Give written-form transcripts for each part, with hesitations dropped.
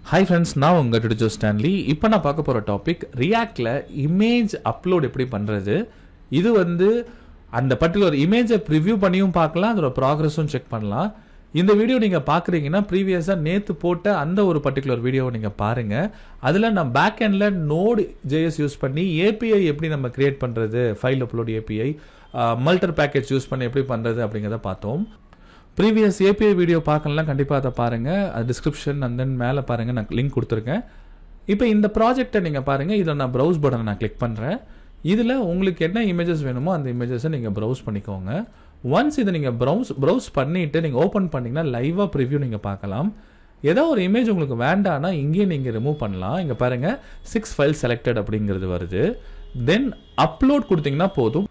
Hi friends, நான் உங்கள் டிடிஜோ Stanley. இப்போ நான் பார்க்க போகிற டாபிக் ரியாக்டில் இமேஜ் அப்லோட் எப்படி பண்ணுறது. இது அந்த பர்டிகுலர் இமேஜை ப்ரிவ்யூ பண்ணியும் பார்க்கலாம், அதோட ப்ராக்ரஸும் செக் பண்ணலாம். இந்த வீடியோ நீங்கள் பார்க்குறீங்கன்னா ப்ரீவியஸாக நேற்று போட்ட அந்த ஒரு பர்டிகுலர் வீடியோவை நீங்கள் பாருங்கள். அதில் நான் பேக் எண்டில் நோட் ஜேஎஸ் யூஸ் பண்ணி ஏபிஐ எப்படி நம்ம கிரியேட் பண்ணுறது, file upload API Multer package use பண்ணி எப்படி பண்ணுறது அப்படிங்கிறத பார்த்தோம். ப்ரீவியஸ் ஏபிஐ வீடியோ பார்க்கலாம், கண்டிப்பாக அதை பாருங்கள். அது டிஸ்கிரிப்ஷன் அண்ட் தென் மேலே பாருங்கள், நான் லிங்க் கொடுத்துருக்கேன். இப்போ இந்த ப்ராஜெக்டை நீங்கள் பாருங்கள். இதில் நான் ப்ரௌஸ் பட்டனை நான் கிளிக் பண்ணுறேன். இதில் உங்களுக்கு என்ன இமேஜஸ் வேணுமோ அந்த இமேஜஸை நீங்கள் ப்ரௌஸ் பண்ணிக்கோங்க. ஒன்ஸ் இதை நீங்கள் ப்ரௌஸ் பண்ணிவிட்டு நீங்கள் ஓப்பன் பண்ணிங்கன்னா லைவாக ப்ரிவ்யூ நீங்கள் பார்க்கலாம். ஏதோ ஒரு இமேஜ் உங்களுக்கு வேண்டான்னா இங்கேயே நீங்கள் ரிமூவ் பண்ணலாம். இங்கே பாருங்கள் 6 ஃபைல் செலக்டட் அப்படிங்கிறது வருது. தென் அப்லோட் கொடுத்தீங்கன்னா போதும்.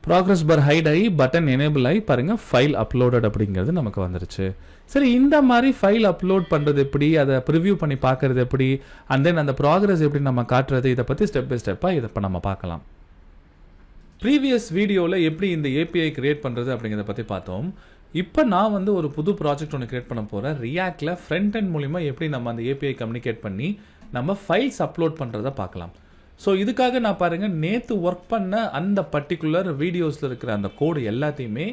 ப்ராக்ரஸ் பார் ஹைட் ஆகி பட்டன் எனேபிள் ஆகி பாருங்கள் ஃபைல் அப்லோடட் அப்படிங்கிறது நமக்கு வந்துருச்சு. சரி, இந்த மாதிரி ஃபைல் அப்லோட் பண்ணுறது எப்படி, அதை ப்ரிவ்யூ பண்ணி பார்க்குறது எப்படி, அண்ட் தென் அந்த ப்ராக்ரஸ் எப்படி நம்ம காட்டுறது, இதை பற்றி ஸ்டெப் பை ஸ்டெப்பாக இதை இப்போ நம்ம பார்க்கலாம். ப்ரீவியஸ் வீடியோவில் எப்படி இந்த ஏபிஐ கிரியேட் பண்ணுறது அப்படிங்கிறத பற்றி பார்த்தோம். இப்போ நான் ஒரு புது ப்ராஜெக்ட் ஒன்று கிரியேட் பண்ண போகிறேன். ரியாக்டில் ஃப்ரண்ட் எண்ட் மூலிமா எப்படி நம்ம அந்த ஏபிஐ கம்யூனிகேட் பண்ணி நம்ம ஃபைல்ஸ் அப்லோட் பண்ணுறதை பார்க்கலாம். ஸோ இதுக்காக நான் பாருங்கள், நேற்று ஒர்க் பண்ண அந்த பர்டிகுலர் வீடியோஸில் இருக்கிற அந்த கோடு எல்லாத்தையுமே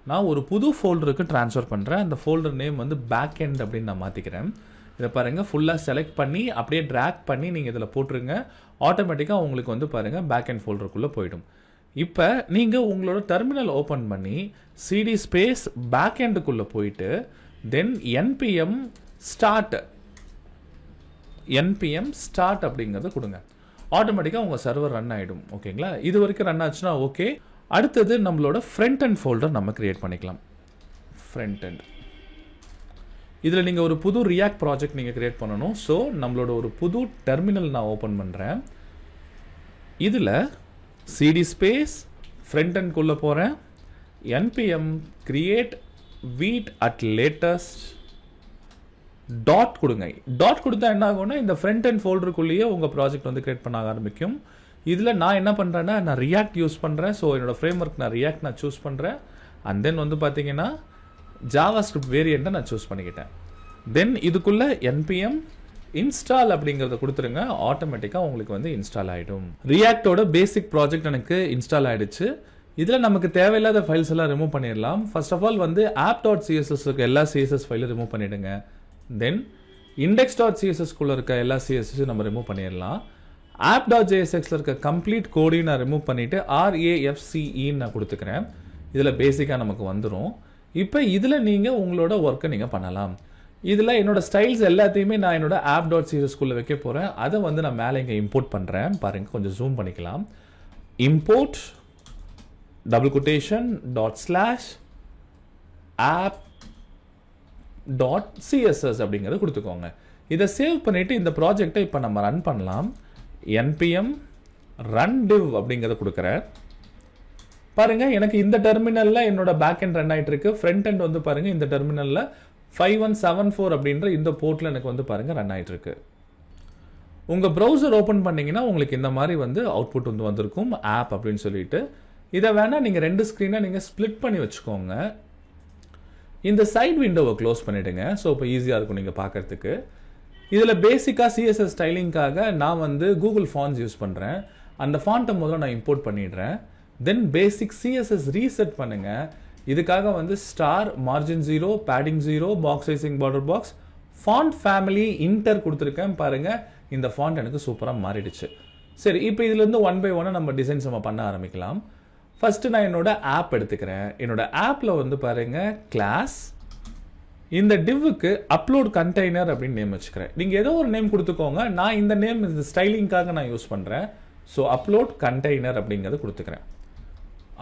நான் ஒரு புது ஃபோல்டருக்கு ட்ரான்ஸ்ஃபர் பண்ணுறேன். அந்த ஃபோல்டர் நேம் பேக் எண்ட் அப்படின்னு நான் மாற்றிக்கிறேன். இதை பாருங்கள், ஃபுல்லாக செலக்ட் பண்ணி அப்படியே ட்ராக் பண்ணி நீங்கள் இதில் போட்டுருங்க. ஆட்டோமேட்டிக்காக உங்களுக்கு பாருங்கள் பேக் எண்ட் ஃபோல்டருக்குள்ளே போயிடும். இப்போ நீங்கள் உங்களோட டெர்மினல் ஓப்பன் பண்ணி சிடி ஸ்பேஸ் பேக் எண்டுக்குள்ளே போயிட்டு தென் என்பிஎம் ஸ்டார்ட் அப்படிங்கிறத கொடுங்க. ஆட்டோமேட்டிக்காக உங்கள் சர்வர் ரன் ஆகிடும். ஓகேங்களா? இது வரைக்கும் ரன் ஆச்சுன்னா ஓகே. அடுத்தது நம்மளோட ஃப்ரண்ட் எண்ட் ஃபோல்டர் நம்ம கிரியேட் பண்ணிக்கலாம். ஃப்ரண்ட் எண்ட் இதில் நீங்கள் ஒரு புது ரியாக்ட் ப்ராஜெக்ட் நீங்கள் கிரியேட் பண்ணணும். ஸோ நம்மளோட ஒரு புது டெர்மினல் நான் ஓப்பன் பண்ணுறேன். இதில் சிடி ஸ்பேஸ் ஃப்ரண்ட் எண்ட்குள்ளே போகிறேன். என்பிஎம் கிரியேட் வீட் அட் லேட்டஸ்ட் டாட் கொடுங்க. டாட் கொடுத்தா என்ன ஆகும்னா இந்த ஃப்ரண்ட் எண்ட் ஃபோல்டருக்குள்ளேயே உங்கள் ப்ராஜெக்ட் கிரியேட் பண்ண ஆரம்பிக்கும். இதில் நான் என்ன பண்ணுறேன்னா, நான் ரியாக்ட் யூஸ் பண்ணுறேன். ஸோ என்னோட ஃப்ரேம் ஒர்க் நான் ரியாக்ட் நான் சூஸ் பண்ணுறேன். அண்ட் தென் பார்த்தீங்கன்னா ஜாவா ஸ்கிரிப்ட் வேரியண்ட்டை நான் சூஸ் பண்ணிக்கிட்டேன். தென் இதுக்குள்ளே என்பிஎம் இன்ஸ்டால் அப்படிங்கிறத கொடுத்துருங்க. ஆட்டோமேட்டிக்காக உங்களுக்கு இன்ஸ்டால் ஆகிடும். ரியாக்டோட பேசிக் ப்ராஜெக்ட் எனக்கு இன்ஸ்டால் ஆகிடுச்சு. இதில் நமக்கு தேவையில்லாத ஃபைல்ஸ் எல்லாம் ரிமூவ் பண்ணிடலாம். ஃபர்ஸ்ட் ஆஃப் ஆல் app.css இருக்க எல்லா சிஎஸ்எஸ் ஃபைலும் ரிமூவ் பண்ணிவிடுங்க. தென் index.css இருக்க எல்லா சிஎஸ்எஸும் நம்ம ரிமூவ் பண்ணிடலாம். app.jsxல இருக்க கம்ப்ளீட் கோடையும் நான் ரிமூவ் பண்ணிவிட்டு RAFCE நான் கொடுத்துக்கிறேன். இதில் பேசிக்காக நமக்கு வந்துடும். இப்போ இதில் நீங்கள் உங்களோட ஒர்க்கை நீங்கள் பண்ணலாம். இதில் என்னோட ஸ்டைல்ஸ் எல்லாத்தையுமே நான் என்னோட app.css வைக்க போகிறேன். அதை நான் மேலே இங்கே இம்போர்ட் பண்ணுறேன். பாருங்கள், கொஞ்சம் ஜூம் பண்ணிக்கலாம். இம்போர்ட் டபுள் கொட்டேஷன் ./app.css அப்படிங்கிறத கொடுத்துக்கோங்க. இதை சேவ் பண்ணிவிட்டு இந்த ப்ராஜெக்டை இப்போ நம்ம ரன் பண்ணலாம். npm run div அப்படிங்கிறத கொடுக்குறேன். பாருங்கள், எனக்கு இந்த டெர்மினலில் என்னோட பேக் எண்ட் ரன் ஆகிட்டு இருக்கு. ஃப்ரண்ட் எண்ட் பாருங்கள், இந்த டெர்மினலில் 5174 அப்படின்ற இந்த போர்ட்டில் எனக்கு பாருங்கள் ரன் ஆகிட்டு இருக்கு. உங்கள் ப்ரௌசர் ஓப்பன் பண்ணிங்கன்னா உங்களுக்கு இந்த மாதிரி அவுட்புட் வந்திருக்கும் ஆப் அப்படின்னு சொல்லிட்டு. இதை வேணால் நீங்கள் 2 ஸ்க்ரீனை நீங்கள் ஸ்ப்ளிட் பண்ணி வச்சுக்கோங்க. இந்த சைட் விண்டோவை க்ளோஸ் பண்ணிவிடுங்க. ஸோ இப்போ ஈஸியாக இருக்கும் நீங்கள் பார்க்குறதுக்கு. இதில் பேசிக்காக சிஎஸ்எஸ் ஸ்டைலிங்காக நான் கூகுள் ஃபாண்ட்ஸ் யூஸ் பண்ணுறேன். அந்த ஃபாண்ட்டை முதல்ல நான் இம்போர்ட் பண்ணிடுறேன். தென் பேசிக் சிஎஸ்எஸ் ரீசெட் பண்ணுங்கள். இதுக்காக star, margin 0, padding 0, box sizing, border box, font family Inter கொடுத்துருக்கேன். பாருங்கள், இந்த ஃபாண்ட் எனக்கு சூப்பராக மாறிடுச்சு. சரி, இப்போ இதுலேருந்து 1 by 1 நம்ம டிசைன்ஸ் நம்ம பண்ண ஆரம்பிக்கலாம். ஃபஸ்ட்டு நான் என்னோட ஆப் எடுத்துக்கிறேன். என்னோட ஆப்பில் பாருங்கள் கிளாஸ், இந்த டிவ்வுக்கு அப்லோட் கண்டெய்னர் அப்படின்னு நேம் வச்சுக்கிறேன். நீங்கள் ஏதோ ஒரு நேம் கொடுத்துக்கோங்க. நான் இந்த நேம் இந்த ஸ்டைலிங்காக நான் யூஸ் பண்ணுறேன். ஸோ அப்லோட் கண்டெய்னர் அப்படிங்கிறது கொடுத்துக்கிறேன்.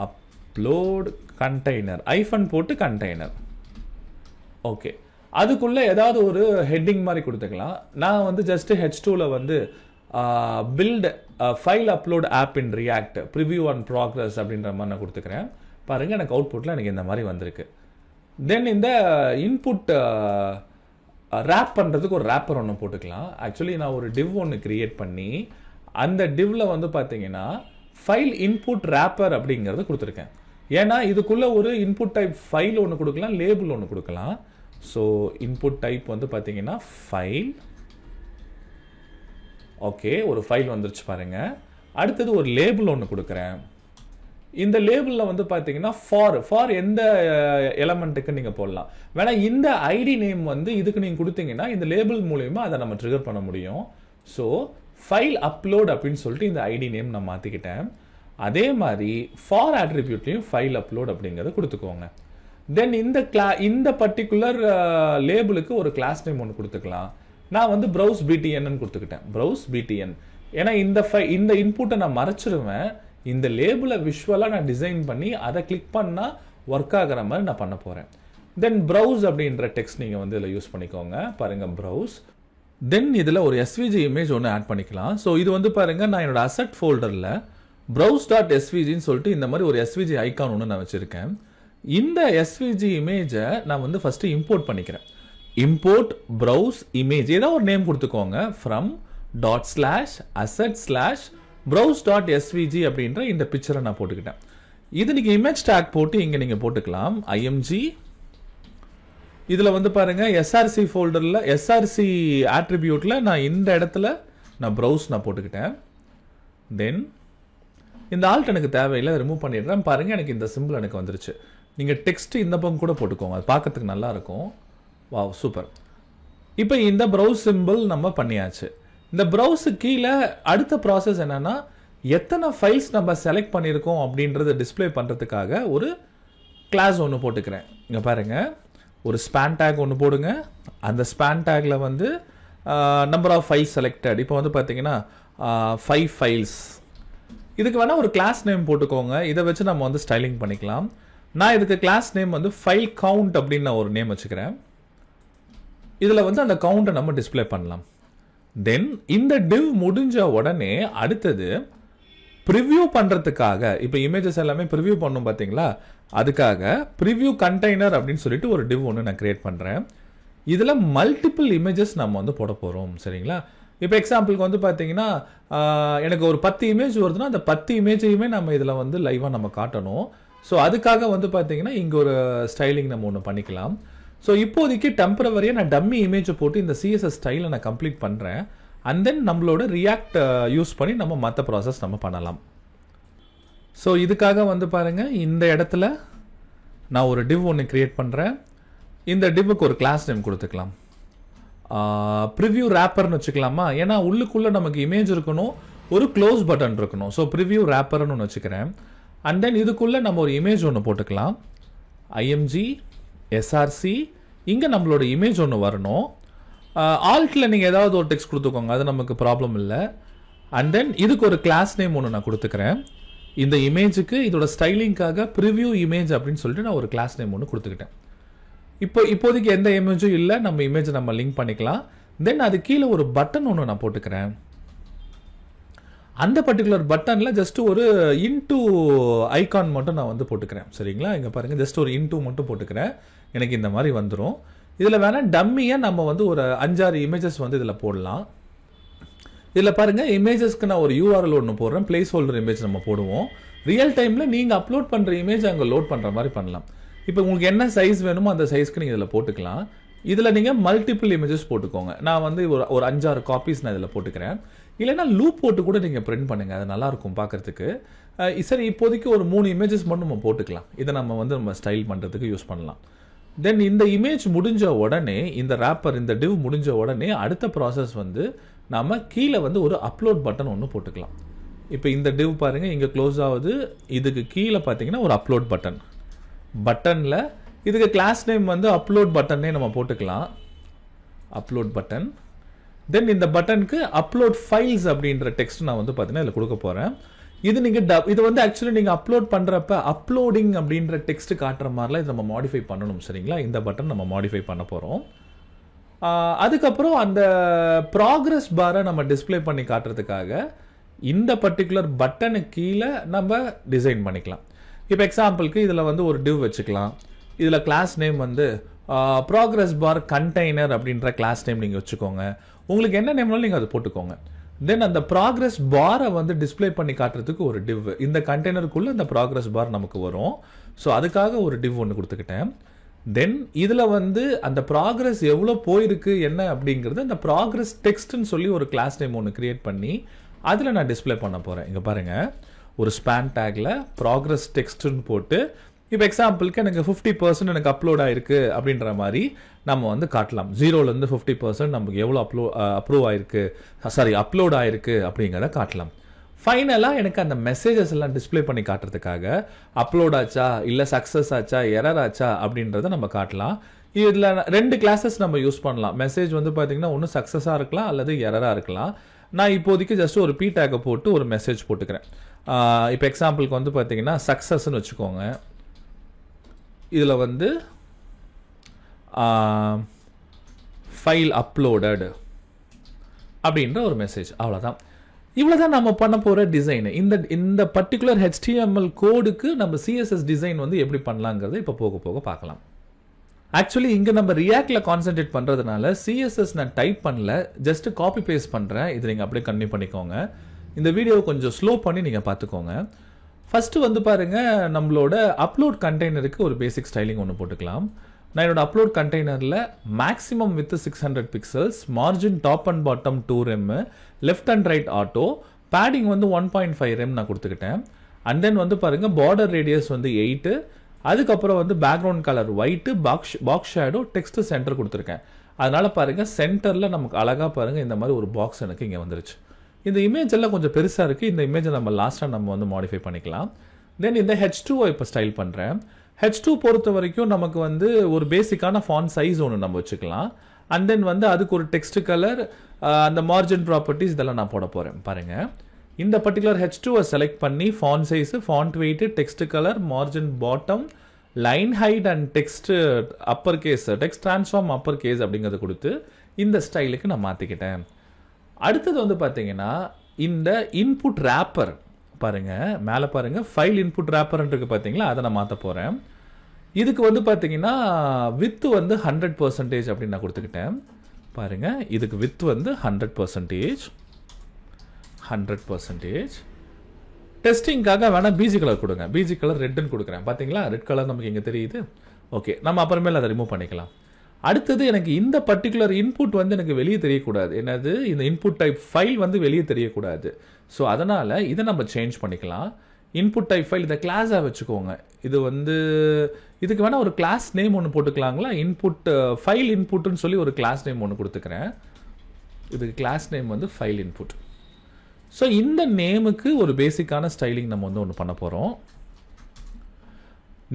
அப்லோட் கண்டெய்னர் ஐஃபன் போட்டு கண்டெய்னர். ஓகே, அதுக்குள்ளே ஏதாவது ஒரு ஹெட்டிங் மாதிரி கொடுத்துக்கலாம். நான் ஜஸ்ட் H2ல build file upload app in React preview on progress அப்படின்ற மாதிரி நான் கொடுத்துக்கிறேன். பாருங்கள், எனக்கு அவுட்புட்டில் எனக்கு இந்த மாதிரி வந்திருக்கு. தென் இந்த இன்புட் ரேப் பண்ணுறதுக்கு ஒரு ரேப்பர் ஒன்று போட்டுக்கலாம். ஆக்சுவலி நான் ஒரு டிவ் ஒன்று கிரியேட் பண்ணி அந்த டிவ்வில் பார்த்தீங்கன்னா ஃபைல் இன்புட் ரேப்பர் அப்படிங்கிறத கொடுத்துருக்கேன். ஏன்னா இதுக்குள்ளே ஒரு இன்புட் டைப் ஃபைல் ஒன்று கொடுக்கலாம், லேபிள் ஒன்று கொடுக்கலாம். ஸோ இன்புட் டைப் பார்த்தீங்கன்னா ஃபைல் ஓகே, ஒரு ஃபைல் வந்துருச்சு பாருங்க. அடுத்தது ஒரு லேபிள் ஒன்று கொடுக்குறேன். இந்த லேபிளில் வந்து பார்த்தீங்கன்னா ஃபார் எந்த எலமெண்ட்டுக்கு நீங்கள் போடலாம். வேணா இந்த ஐடி நேம் வந்து இதுக்கு நீங்கள் கொடுத்தீங்கன்னா இந்த லேபிள் மூலயமா அதை நம்ம ட்ரிகர் பண்ண முடியும். ஸோ ஃபைல் அப்லோட் அப்படின்னு சொல்லிட்டு இந்த ஐடி நேம் நான் மாற்றிக்கிட்டேன். அதே மாதிரி ஃபார் ஆட்ரிபியூட்லையும் ஃபைல் அப்லோட் அப்படிங்கிறத கொடுத்துக்கோங்க. தென் இந்த பர்டிகுலர் லேபிளுக்கு ஒரு கிளாஸ் நேம் ஒன்று கொடுத்துக்கலாம். நான் வந்து ப்ரௌஸ் பிடிஎன் கொடுத்துக்கிட்டேன். Browse B T N. ஏன்னா இந்த இன்புட்டை நான் மறைச்சிருவேன். இந்த லேபிளை விஷுவலாக நான் டிசைன் பண்ணி அதை கிளிக் பண்ணால் ஒர்க் ஆகிற மாதிரி நான் பண்ண போகிறேன். தென் ப்ரௌஸ் அப்படின்ற டெக்ஸ்ட் நீங்கள் வந்து இதில் யூஸ் பண்ணிக்கோங்க. பாருங்கள் ப்ரௌஸ். தென் இதில் ஒரு எஸ்விஜி இமேஜ் ஒன்று ஆட் பண்ணிக்கலாம். ஸோ இது வந்து பாருங்கள், நான் என்னோட அசெட் ஃபோல்டரில் browse.svgன்னு சொல்லிட்டு இந்த மாதிரி ஒரு எஸ்விஜி ஐக்கான் ஒன்று நான் வச்சுருக்கேன். இந்த எஸ்விஜி இமேஜை நான் வந்து ஃபஸ்ட்டு இம்போர்ட் பண்ணிக்கிறேன். இம்போர்ட் ப்ரௌஸ் இமேஜ் ஏதாவது ஒரு நேம் கொடுத்துக்கோங்க. ஃப்ரம் ./asset/ browse.svg அப்படின்ற இந்த பிக்சரை நான் போட்டுக்கிட்டேன். இது நீங்கள் இமேஜ் டேக் போட்டு இங்கே நீங்கள் போட்டுக்கலாம். img இதில் வந்து பாருங்கள் எஸ்ஆர்சி ஃபோல்டரில் எஸ்ஆர்சி ஆட்ரிபியூட்டில் நான் இந்த இடத்துல நான் ப்ரௌஸ் நான் போட்டுக்கிட்டேன். தென் இந்த ஆல்ட் எனக்கு தேவையில்லை, ரிமூவ் பண்ணிடுறேன். பாருங்கள், எனக்கு இந்த சிம்பிள் எனக்கு வந்துருச்சு. நீங்கள் டெக்ஸ்ட் இந்த பக்கம் கூட போட்டுக்கோங்க, அது பார்க்கறதுக்கு நல்லாயிருக்கும். Wow, super. இப்போ இந்த ப்ரௌஸ் சிம்பிள் நம்ம பண்ணியாச்சு. இந்த ப்ரௌஸு கீழே அடுத்த ப்ராசஸ் என்னென்னா, எத்தனை ஃபைல்ஸ் நம்ம செலக்ட் பண்ணியிருக்கோம் அப்படின்றத டிஸ்பிளே பண்ணுறதுக்காக ஒரு கிளாஸ் ஒன்று போட்டுக்கிறேன். இங்கே பாருங்கள், ஒரு ஸ்பேன் டேக் ஒன்று போடுங்க. அந்த ஸ்பேன் டேக்கில் வந்து நம்பர் ஆஃப் ஃபைல்ஸ் செலக்டட். இப்போ வந்து பார்த்தீங்கன்னா 5 ஃபைல்ஸ். இதுக்கு வேணால் ஒரு கிளாஸ் நேம் போட்டுக்கோங்க. இதை வச்சு நம்ம வந்து ஸ்டைலிங் பண்ணிக்கலாம். நான் இதுக்கு கிளாஸ் நேம் வந்து ஃபைல் கவுண்ட் அப்படின்னு நான் ஒரு நேம் வச்சுக்கிறேன். இதில் வந்து அந்த கவுண்ட்டை நம்ம டிஸ்பிளே பண்ணலாம். தென் இந்த டிவ் முடிஞ்ச உடனே அடுத்தது ப்ரிவ்யூ பண்ணுறதுக்காக, இப்போ இமேஜஸ் எல்லாமே ப்ரிவ்யூ பண்ணும் பார்த்தீங்களா, அதுக்காக ப்ரிவ்யூ கண்டெய்னர் அப்படின்னு சொல்லிட்டு ஒரு டிவ் ஒன்று நான் கிரியேட் பண்ணுறேன். இதில் மல்டிபிள் இமேஜஸ் நம்ம வந்து போட போகிறோம். சரிங்களா? இப்போ எக்ஸாம்பிளுக்கு வந்து பார்த்தீங்கன்னா எனக்கு ஒரு 10 இமேஜ் வருதுன்னா அந்த 10 இமேஜையுமே நம்ம இதில் வந்து லைவாக நம்ம காட்டணும். ஸோ அதுக்காக வந்து பார்த்தீங்கன்னா இங்கே ஒரு ஸ்டைலிங் நம்ம ஒன்று பண்ணிக்கலாம். ஸோ இப்போதைக்கு டெம்பரவரியாக நான் டம்மி இமேஜை போட்டு இந்த சிஎஸ்எஸ் ஸ்டைலை நான் கம்ப்ளீட் பண்ணுறேன். அண்ட் தென் நம்மளோட ரியாக்ட் யூஸ் பண்ணி நம்ம மற்ற ப்ராசஸ் நம்ம பண்ணலாம். ஸோ இதுக்காக வந்து பாருங்கள், இந்த இடத்துல நான் ஒரு டிவ் ஒன்று கிரியேட் பண்ணுறேன். இந்த டிவ்வுக்கு ஒரு கிளாஸ் நேம் கொடுத்துக்கலாம். ப்ரிவ்யூ ரேப்பர்னு வச்சுக்கலாமா? ஏன்னா உள்ளுக்குள்ளே நமக்கு இமேஜ் இருக்கணும், ஒரு க்ளோஸ் பட்டன் இருக்கணும். ஸோ ப்ரிவ்யூ ரேப்பர்னு ஒன்று வச்சுக்கிறேன். அண்ட் தென் இதுக்குள்ளே நம்ம ஒரு இமேஜ் ஒன்று போட்டுக்கலாம். img src. இங்கே நம்மளோட இமேஜ் ஒன்று வரணும். ஆல்ட்டில் நீங்கள் ஏதாவது ஒரு டெக்ஸ்ட் கொடுத்துக்கோங்க, அது நமக்கு ப்ராப்ளம் இல்லை. அண்ட் தென் இதுக்கு ஒரு கிளாஸ் நேம் ஒன்று நான் கொடுத்துக்கிறேன். இந்த இமேஜுக்கு இதோட ஸ்டைலிங்காக ப்ரிவ்யூ இமேஜ் அப்படின்னு சொல்லிட்டு நான் ஒரு கிளாஸ் நேம் ஒன்று கொடுத்துக்கிட்டேன். இப்போதைக்கு எந்த இமேஜும் இல்லை, நம்ம இமேஜை நம்ம லிங்க் பண்ணிக்கலாம். தென் அது கீழே ஒரு பட்டன் ஒன்று நான் போட்டுக்கிறேன். அந்த பர்டிகுலர் பட்டனில் ஜஸ்ட் ஒரு இன்டூ ஐகான் மட்டும் நான் வந்து போட்டுக்கிறேன். சரிங்களா? இங்கே பாருங்கள், ஜஸ்ட் ஒரு இன்டூ மட்டும் போட்டுக்கிறேன். எனக்கு இந்த மாதிரி வந்துடும். இதில் வேணால் டம்மியாக நம்ம வந்து ஒரு 5-6 இமேஜஸ் வந்து இதில் போடலாம். இதில் பாருங்கள், இமேஜஸ்க்கு நான் ஒரு யூஆர்எல் ஒன்று போடுறேன். பிளேஸ் ஹோல்டர் இமேஜ் நம்ம போடுவோம். ரியல் டைமில் நீங்கள் அப்லோட் பண்ணுற இமேஜ் அங்கே லோட் பண்ணுற மாதிரி பண்ணலாம். இப்போ உங்களுக்கு என்ன சைஸ் வேணுமோ அந்த சைஸ்க்கு நீங்கள் இதில் போட்டுக்கலாம். இதில் நீங்கள் மல்டிபிள் இமேஜஸ் போட்டுக்கோங்க. நான் வந்து ஒரு 5-6 காப்பீஸ் நான் இதில் போட்டுக்கிறேன். இல்லைனா லூப் போட்டு கூட நீங்கள் பிரிண்ட் பண்ணுங்கள், அது நல்லாயிருக்கும் பார்க்குறதுக்கு. சரி, இப்போதைக்கு ஒரு 3 இமேஜஸ் மட்டும் நம்ம போட்டுக்கலாம். இதை நம்ம ஸ்டைல் பண்ணுறதுக்கு யூஸ் பண்ணலாம். தென் இந்த இமேஜ் முடிஞ்ச உடனே, இந்த ரேப்பர் இந்த டிவ் முடிஞ்ச உடனே அடுத்த ப்ராசஸ் வந்து நம்ம கீழே வந்து ஒரு அப்லோட் பட்டன் ஒன்று போட்டுக்கலாம். இப்போ இந்த டிவ் பாருங்கள் இங்கே க்ளோஸ் ஆகுது. இதுக்கு கீழே பார்த்தீங்கன்னா ஒரு அப்லோட் பட்டனில் இதுக்கு கிளாஸ் நேம் வந்து அப்லோட் பட்டனே நம்ம போட்டுக்கலாம். Upload button. தென் இந்த பட்டனுக்கு அப்லோட் ஃபைல்ஸ் அப்படின்ற டெக்ஸ்ட் நான் வந்து பார்த்தீங்கன்னா இதில் கொடுக்க போகிறேன். இது வந்து ஆக்சுவலி நீங்கள் அப்லோட் பண்ணுறப்ப அப்லோடிங் அப்படின்ற டெக்ஸ்ட் காட்டுற மாதிரிலாம் இதை நம்ம மாடிஃபை பண்ணணும். சரிங்களா? இந்த பட்டன் நம்ம மாடிஃபை பண்ண போகிறோம். அதுக்கப்புறம் அந்த ப்ராக்ரஸ் பாரை நம்ம டிஸ்பிளே பண்ணி காட்டுறதுக்காக இந்த பர்டிகுலர் பட்டனுக்கு கீழே நம்ம டிசைன் பண்ணிக்கலாம். இப்போ எக்ஸாம்பிளுக்கு இதில் வந்து ஒரு டிவ் வச்சுக்கலாம். இதில் கிளாஸ் நேம் வந்து ப்ராக்ரஸ் பார் கண்டெய்னர் அப்படின்ற கிளாஸ் நேம் நீங்கள் வச்சுக்கோங்க. உங்களுக்கு என்ன நேம்னாலும் நீங்கள் அதை போட்டுக்கோங்க. தென் அந்த ப்ராக்ரஸ் பாரை வந்து டிஸ்பிளே பண்ணி காட்டுறதுக்கு ஒரு டிவ், இந்த கண்டெய்னருக்குள்ளே அந்த ப்ராக்ரஸ் பார் நமக்கு வரும். ஸோ அதுக்காக ஒரு டிவ் ஒன்று கொடுத்துக்கிட்டேன். தென் இதில் வந்து அந்த ப்ராக்ரஸ் எவ்வளோ போயிருக்கு என்ன அப்படிங்கிறது அந்த ப்ராக்ரஸ் டெக்ஸ்ட்னு சொல்லி ஒரு கிளாஸ் நேம் ஒன்று கிரியேட் பண்ணி அதில் நான் டிஸ்பிளே பண்ண போகிறேன். இங்கே பாருங்கள், ஒரு ஸ்பேன் டேக்கில் ப்ராக்ரஸ் டெக்ஸ்ட்னு போட்டு இப்போ எக்ஸாம்பிளுக்கு எனக்கு 50% எனக்கு அப்லோட் ஆயிருக்கு அப்படின்ற மாதிரி நம்ம வந்து காட்டலாம். 0லேருந்து 50% நமக்கு எவ்வளோ அப்ரூவ் ஆயிருக்கு, அப்லோட் ஆயிருக்கு அப்படிங்கிறத காட்டலாம். ஃபைனலாக எனக்கு அந்த மெசேஜஸ் எல்லாம் டிஸ்பிளே பண்ணி காட்டுறதுக்காக அப்லோட் ஆச்சா இல்லை சக்ஸஸ் ஆச்சா எரர் ஆச்சா அப்படின்றத நம்ம காட்டலாம். இதில் 2 கிளாஸஸ் நம்ம யூஸ் பண்ணலாம். மெசேஜ் வந்து பார்த்தீங்கன்னா ஒன்று சக்ஸஸாக இருக்கலாம் அல்லது எரராக இருக்கலாம். நான் இப்போதைக்கு ஜஸ்ட் ஒரு பி டேக்கை போட்டு ஒரு மெசேஜ் போட்டுக்கிறேன். இப்போ எக்ஸாம்பிளுக்கு வந்து பார்த்தீங்கன்னா சக்ஸஸ்ன்னு வச்சுக்கோங்க. இதில் வந்து ஃபைல் அப்லோடட் அப்படின்ற ஒரு மெசேஜ், அவ்வளோதான். இவ்வளோதான் நம்ம பண்ண போகிற டிசைன். இந்த பர்டிகுலர் HTML கோடுக்கு நம்ம CSS டிசைன் வந்து எப்படி பண்ணலாங்கிறத இப்போ போக போக பார்க்கலாம். ஆக்சுவலி இங்கே நம்ம ரியாக்டில் கான்சென்ட்ரேட் பண்ணுறதுனால CSS நான் டைப் பண்ணல, ஜஸ்ட் காப்பி பேஸ்ட் பண்ணுறேன். இது நீங்கள் அப்படியே கன்டினியூ பண்ணிக்கோங்க. இந்த வீடியோ கொஞ்சம் ஸ்லோ பண்ணி நீங்கள் பார்த்துக்கோங்க. ஃபஸ்ட்டு வந்து பாருங்கள், நம்மளோட அப்லோட் கண்டெய்னருக்கு ஒரு பேசிக் ஸ்டைலிங் ஒன்று போட்டுக்கலாம். நான் என்னோட அப்லோட் கண்டெய்னரில் maximum with 600 pixels, margin top and bottom 2 rem, left and right auto, padding வந்து 1.5 rem நான் கொடுத்துக்கிட்டேன். அண்ட் தென் வந்து பாருங்கள் பார்டர் ரேடியஸ் வந்து 8, அதுக்கப்புறம் வந்து background colour white, box shadow, text centre கொடுத்துருக்கேன். அதனால் பாருங்கள் சென்டரில் நமக்கு அழகாக பாருங்கள் இந்த மாதிரி ஒரு பாக்ஸ் எனக்கு இங்கே வந்துருச்சு. இந்த இமேஜ் எல்லாம் கொஞ்சம் பெருசாக இருக்குது. இந்த இமேஜை நம்ம லாஸ்ட்டாக நம்ம வந்து மாடிஃபை பண்ணிக்கலாம். தென் இந்த H2 இப்போ ஸ்டைல் பண்ணுறேன். H2 பொறுத்த வரைக்கும் நமக்கு வந்து ஒரு பேசிக்கான ஃபாண்ட் சைஸ் ஒன்று நம்ம வச்சுக்கலாம். அண்ட் தென் வந்து அதுக்கு ஒரு டெக்ஸ்ட் கலர், அந்த மார்ஜின் ப்ராப்பர்ட்டிஸ் இதெல்லாம் நான் போட போகிறேன். பாருங்கள், இந்த பர்டிகுலர் H2 செலக்ட் பண்ணி font size, font weight, text colour, margin bottom, line height and text upper case, text transform upper case அப்படிங்கிறத கொடுத்து இந்த ஸ்டைலுக்கு நான் மாற்றிக்கிட்டேன். அடுத்தது வந்து பார்த்தீங்கன்னா இந்த இன்புட் ரேப்பர் பாருங்கள், மேலே பாருங்கள் ஃபைல் இன்புட் ரேப்பர்ன்றது பார்த்தீங்களா, அதை நான் மாற்ற போகிறேன். இதுக்கு வந்து பார்த்தீங்கன்னா வித்து வந்து 100% அப்படின்னு நான் கொடுத்துக்கிட்டேன். பாருங்கள், இதுக்கு வித்து வந்து 100%. டெஸ்டிங்காக வேணால் பிஜி கலர் கொடுங்க. பிஜி கலர் ரெட்டுன்னு கொடுக்குறேன். பார்த்தீங்களா, ரெட் கலர் நமக்கு இங்கே தெரியுது. ஓகே, நம்ம அப்புறமேல அதை ரிமூவ் பண்ணிக்கலாம். அடுத்தது எனக்கு இந்த பர்டிகுலர் இன்புட் வந்து எனக்கு வெளியே தெரியக்கூடாது. என்னது, இந்த இன்புட் டைப் ஃபைல் வந்து வெளியே தெரியக்கூடாது. ஸோ அதனால் இதை நம்ம சேஞ்ச் பண்ணிக்கலாம். இன்புட் டைப் ஃபைல் இதை கிளாஸாக வச்சுக்கோங்க. இது வந்து இதுக்கு வேணால் ஒரு கிளாஸ் நேம் ஒன்று போட்டுக்கலாங்களா. இன்புட் ஃபைல் இன்புட்னு சொல்லி ஒரு கிளாஸ் நேம் ஒன்று கொடுத்துக்கிறேன். இதுக்கு கிளாஸ் நேம் வந்து ஃபைல் இன்புட். ஸோ இந்த நேமுக்கு ஒரு பேசிக்கான ஸ்டைலிங் நம்ம வந்து ஒன்று பண்ண போகிறோம்.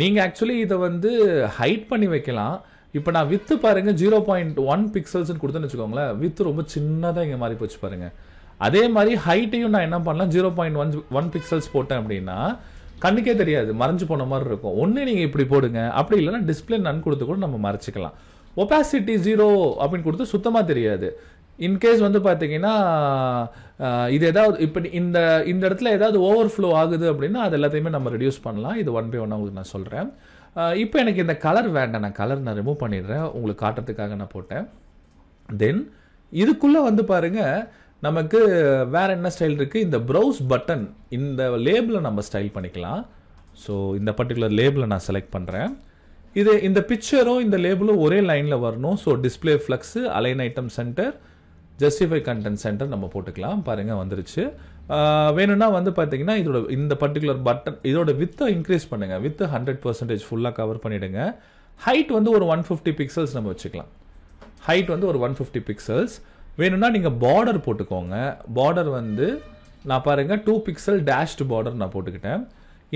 நீங்கள் ஆக்சுவலி இதை வந்து ஹைட் பண்ணி வைக்கலாம். இப்போ நான் வித்து பாருங்கள் 0.1 பிக்சல்ஸ்ன்னு கொடுத்தேன்னு வச்சுக்கோங்களேன். வித்து ரொம்ப சின்னதாக இங்கே மாறி போச்சு பாருங்கள். அதே மாதிரி ஹைட்டையும் நான் என்ன பண்ணலாம், 0.1 பிக்சல்ஸ் போட்டேன் அப்படின்னா கண்ணுக்கே தெரியாது, மறைஞ்சு போன மாதிரி இருக்கும். ஒன்று நீங்கள் இப்படி போடுங்க, அப்படி இல்லைன்னா டிஸ்பிளே நன் கொடுத்து கூட நம்ம மறைச்சிக்கலாம். ஒபாசிட்டி 0 அப்படின்னு கொடுத்து சுத்தமாக தெரியாது. இன்கேஸ் வந்து பார்த்தீங்கன்னா இது ஏதாவது இப்போ இந்த இடத்துல ஏதாவது ஓவர்ஃப்ளோ ஆகுது அப்படின்னா அது எல்லாத்தையுமே நம்ம ரெடியூஸ் பண்ணலாம். இது 1 by 1 உங்களுக்கு நான் சொல்கிறேன். இப்போ எனக்கு இந்த கலர் வேண்டாம், நான் கலர் நான் ரிமூவ் பண்ணிடுறேன், உங்களுக்கு காட்டுறதுக்காக நான் போட்டேன். தென் இதுக்குள்ளே வந்து பாருங்கள் நமக்கு வேறு என்ன ஸ்டைல் இருக்குது. இந்த ப்ரௌஸ் பட்டன், இந்த லேபிளை நம்ம ஸ்டைல் பண்ணிக்கலாம். ஸோ இந்த பர்டிகுலர் லேபிளை நான் செலக்ட் பண்ணுறேன். இந்த பிக்சரும் இந்த லேபிளும் ஒரே லைனில் வரணும். So display flex, align item centre, justify content centre நம்ம போட்டுக்கலாம். பாருங்கள் வந்துருச்சு. வேணும்னா வந்து பார்த்தீங்கன்னா இந்த பர்டிகுலர் பட்டன் இதோட வித்தை இன்க்ரீஸ் பண்ணுங்கள். வித்து 100% ஃபுல்லாக கவர் பண்ணிவிடுங்க. ஹைட் வந்து ஒரு 150 பிக்சல்ஸ் நம்ம வச்சுக்கலாம். ஹைட் வந்து ஒரு 150 பிக்சல்ஸ். வேணும்னா நீங்கள் பார்டர் போட்டுக்கோங்க. பார்டர் வந்து நான் பாருங்கள் 2 பிக்சல் டேஷ்டு பார்டர் நான் போட்டுக்கிட்டேன்.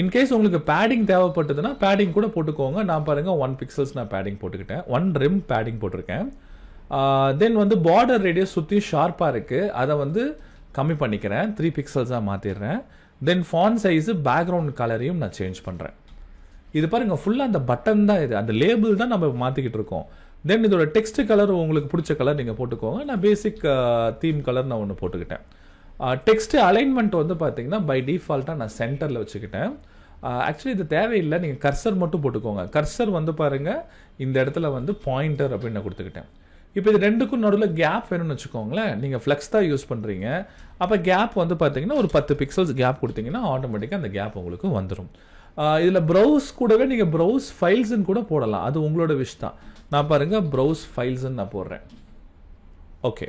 இன்கேஸ் உங்களுக்கு பேடிங் தேவைப்பட்டதுன்னா பேடிங் கூட போட்டுக்கோங்க. நான் பாருங்கள் 1 பிக்சல்ஸ் நான் பேடிங் போட்டுக்கிட்டேன். 1 rem பேடிங் போட்டிருக்கேன். தென் வந்து பார்டர் ரேடியஸ் சுற்றி ஷார்ப்பாக இருக்குது, அதை வந்து கம்மி பண்ணிக்கிறேன், 3 பிக்சல்ஸாக மாற்றிடுறேன். தென் ஃபாண்ட் சைஸு, பேக்ரவுண்ட் கலரையும் நான் சேஞ்ச் பண்ணுறேன். இது பாருங்கள் ஃபுல்லாக அந்த பட்டன் தான், இது அந்த லேபிள் தான் நம்ம மாற்றிக்கிட்டு இருக்கோம். தென் இதோட டெக்ஸ்ட் கலர் உங்களுக்கு பிடிச்ச கலர் நீங்கள் போட்டுக்கோங்க. நான் பேசிக் தீம் கலர் நான் ஒன்று போட்டுக்கிட்டேன். டெக்ஸ்ட் அலைன்மெண்ட் வந்து பார்த்தீங்கன்னா பை டிஃபால்ட்டாக நான் சென்டரில் வச்சுக்கிட்டேன். ஆக்சுவலி இது தேவையில்லை, நீங்கள் கர்சர் மட்டும் போட்டுக்கோங்க. கர்சர் வந்து பாருங்கள் இந்த இடத்துல வந்து பாயிண்டர் அப்படின்னு நான் கொடுத்துக்கிட்டேன். இப்போ இது ரெண்டுக்கும் நடுவில் கேப் வேணும்னு வச்சுக்கோங்களேன். நீங்கள் ஃப்ளெக்ஸ் தான் யூஸ் பண்ணுறீங்க, அப்போ கேப் வந்து பார்த்தீங்கன்னா ஒரு 10 பிக்சல்ஸ் கேப் கொடுத்தீங்கன்னா ஆட்டோமேட்டிக்காக அந்த கேப் உங்களுக்கு வந்துடும். இதில் ப்ரௌஸ் கூடவே நீங்கள் ப்ரௌஸ் ஃபைல்ஸ்ன்னு கூட போடலாம், அது உங்களோட விஷ் தான். நான் பாருங்கள் ப்ரௌஸ் ஃபைல்ஸ்ன்னு நான் போடுறேன். ஓகே,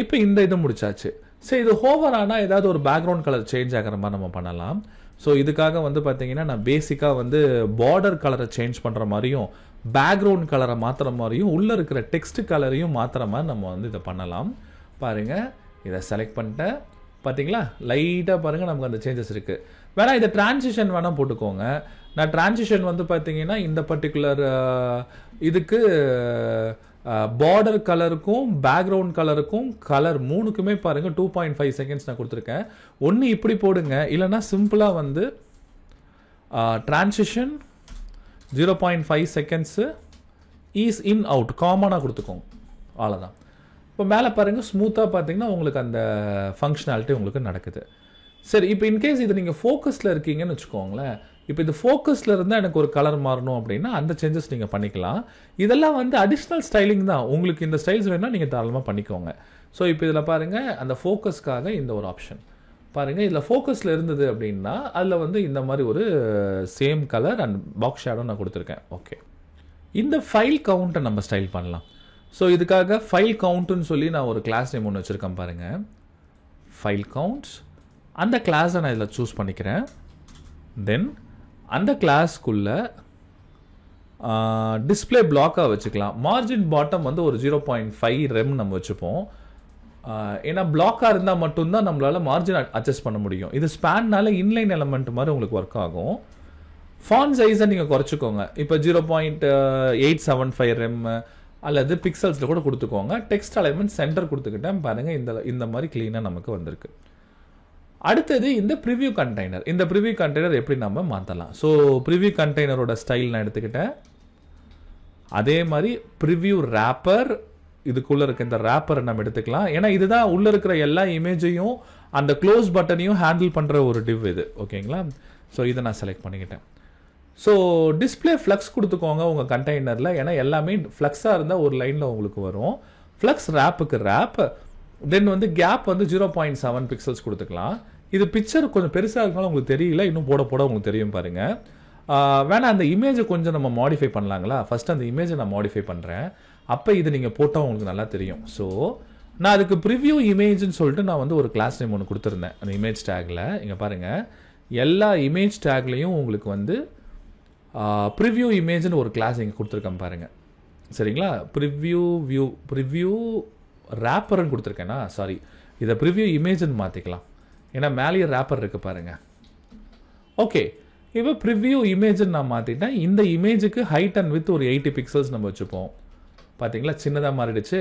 இப்போ இந்த இது முடிச்சாச்சு. சரி, இது ஹோவர் ஆனால் ஏதாவது ஒரு பேக்ரவுண்ட் கலர் சேஞ்ச் ஆகிற மாதிரி நம்ம பண்ணலாம். ஸோ இதுக்காக வந்து பார்த்தீங்கன்னா நான் பேசிக்காக வந்து பார்டர் கலரை சேஞ்ச் பண்ணுற மாதிரியும் பேக்ரவுண்ட் கலரை மாற்றுற மாதிரியும் உள்ளே இருக்கிற டெக்ஸ்ட் கலரையும் மாற்றுற மாதிரி நம்ம வந்து இதை பண்ணலாம். பாருங்கள், இதை செலக்ட் பண்ணிட்டேன். பார்த்தீங்களா, லைட்டாக பாருங்கள் நமக்கு அந்த சேஞ்சஸ் இருக்குது. வேணால் இதை டிரான்சிஷன் வேணால் போட்டுக்கோங்க. நான் டிரான்சிஷன் வந்து பார்த்தீங்கன்னா இந்த பர்டிகுலர் இதுக்கு பார்டர் கலருக்கும் பேக்ரவுண்ட் கலருக்கும் கலர் மூணுக்குமே பாருங்கள் 2.5 செகண்ட்ஸ் நான் கொடுத்துருக்கேன். ஒன்று இப்படி போடுங்க, இல்லைன்னா சிம்பிளாக வந்து transition 0.5 seconds ease in out காமனாக கொடுத்துக்கோங்க, அவ்வளோதான். இப்போ மேலே பாருங்கள் ஸ்மூத்தாக பார்த்தீங்கன்னா உங்களுக்கு அந்த ஃபங்க்ஷனாலிட்டி உங்களுக்கு நடக்குது. சரி, இப்போ இன்கேஸ் இது நீங்கள் ஃபோக்கஸில் இருக்கீங்கன்னு வச்சுக்கோங்களேன். இப்போ இது ஃபோக்கஸில் இருந்தால் எனக்கு ஒரு கலர் மாறணும் அப்படின்னா அந்த சேஞ்சஸ் நீங்கள் பண்ணிக்கலாம். இதெல்லாம் வந்து அடிஷ்னல் ஸ்டைலிங் தான். உங்களுக்கு இந்த ஸ்டைல்ஸ் வேணும்னா நீங்கள் தாராளமாக பண்ணிக்கோங்க. ஸோ இப்போ இதில் பாருங்கள் அந்த ஃபோக்கஸ்க்காக இந்த ஒரு ஆப்ஷன் பாருங்கள். இதில் ஃபோக்கஸில் இருந்தது அப்படின்னா அதில் வந்து இந்த மாதிரி ஒரு same colour and box shadow நான் கொடுத்துருக்கேன். ஓகே, இந்த ஃபைல் கவுண்ட்டை நம்ம ஸ்டைல் பண்ணலாம். ஸோ இதுக்காக ஃபைல் கவுண்ட்டுன்னு சொல்லி நான் ஒரு கிளாஸ் நேம் ஒன்று வச்சுருக்கேன் பாருங்கள், ஃபைல் கவுண்ட்ஸ். அந்த கிளாஸை நான் இதில் சூஸ் பண்ணிக்கிறேன். தென் அந்த கிளாஸ்க்குள்ளே டிஸ்பிளே பிளாக்காக வச்சுக்கலாம். மார்ஜின் பாட்டம் வந்து ஒரு 0.5 ரெம் நம்ம வச்சுப்போம். ஏன்னா பிளாக்காக இருந்தால் மட்டும்தான் நம்மளால் மார்ஜின் அட்ஜஸ்ட் பண்ண முடியும். இது ஸ்பேன்னால இன்லைன் எலமெண்ட் மாதிரி உங்களுக்கு ஒர்க் ஆகும். ஃபாண்ட் சைஸை நீங்கள் குறைச்சிக்கோங்க. இப்போ 0.875 ரெம் அல்லது பிக்சல்ஸில் கூட கொடுத்துக்கோங்க. டெக்ஸ்ட் அலைன்மெண்ட் சென்டர் கொடுத்துக்கிட்டேன் பாருங்கள், இந்த மாதிரி க்ளீனாக நமக்கு வந்திருக்கு. அடுத்தது இந்த ப்ரிவ்யூ கண்டெய்னர். இந்த ப்ரிவ்யூ கண்டெய்னர் எப்படி நம்ம மாற்றலாம்? ஸோ ப்ரிவ்யூ கண்டெய்னரோட ஸ்டைல் நான் எடுத்துக்கிட்டேன். அதே மாதிரி ப்ரிவ்யூ ரேப்பர், இதுக்குள்ளே இருக்க இந்த ரேப்பரை நம்ம எடுத்துக்கலாம். ஏன்னா இதுதான் உள்ளே இருக்கிற எல்லா இமேஜையும் அந்த க்ளோஸ் பட்டனையும் ஹேண்டில் பண்ணுற ஒரு டிவ் இது. ஓகேங்களா? ஸோ இதை நான் செலக்ட் பண்ணிக்கிட்டேன். ஸோ டிஸ்பிளே ஃப்ளக்ஸ் கொடுத்துக்கோங்க உங்கள் கண்டெய்னரில். ஏன்னா எல்லாமே ஃப்ளக்ஸாக இருந்தால் ஒரு லைனில் உங்களுக்கு வரும். ஃப்ளக்ஸ் ரேப்புக்கு ரேப், தென் வந்து கேப் வந்து 0.7 பிக்சல்ஸ் கொடுத்துக்கலாம். இது பிக்சர் கொஞ்சம் பெருசாக இருக்கனால உங்களுக்கு தெரியல, இன்னும் போட போட உங்களுக்கு தெரியும் பாருங்கள். வேணா அந்த இமேஜை கொஞ்சம் நம்ம மாடிஃபை பண்ணலாங்களா? ஃபஸ்ட் அந்த இமேஜை நான் மாடிஃபை பண்ணுறேன், அப்போ இது நீங்கள் போட்டால் உங்களுக்கு நல்லா தெரியும். ஸோ நான் அதுக்கு ப்ரிவ்யூ இமேஜ்னு சொல்லிட்டு நான் வந்து ஒரு கிளாஸ் நேம் ஒன்று கொடுத்துருந்தேன் அந்த இமேஜ் டேக்கில். இங்கே பாருங்கள், எல்லா இமேஜ் டேக்லேயும் உங்களுக்கு வந்து ப்ரிவ்யூ இமேஜ்னு ஒரு கிளாஸ் இங்கே கொடுத்துருக்கேன் பாருங்கள். சரிங்களா? ப்ரிவ்யூ ரேப்பர்னு கொடுத்துருக்கேன்னா, சாரி, இதை ப்ரிவ்யூ இமேஜ்னு மாற்றிக்கலாம். ஏன்னா மேலேயே ரேப்பர் இருக்குது பாருங்கள். ஓகே, இப்போ ப்ரிவ்யூ இமேஜ்னு நான் மாற்றிட்டேன். இந்த இமேஜுக்கு ஹைட் அண்ட் வித் ஒரு 80 பிக்சல்ஸ் நம்ம வச்சுப்போம். பார்த்தீங்களா, சின்னதாக மாறிடுச்சு.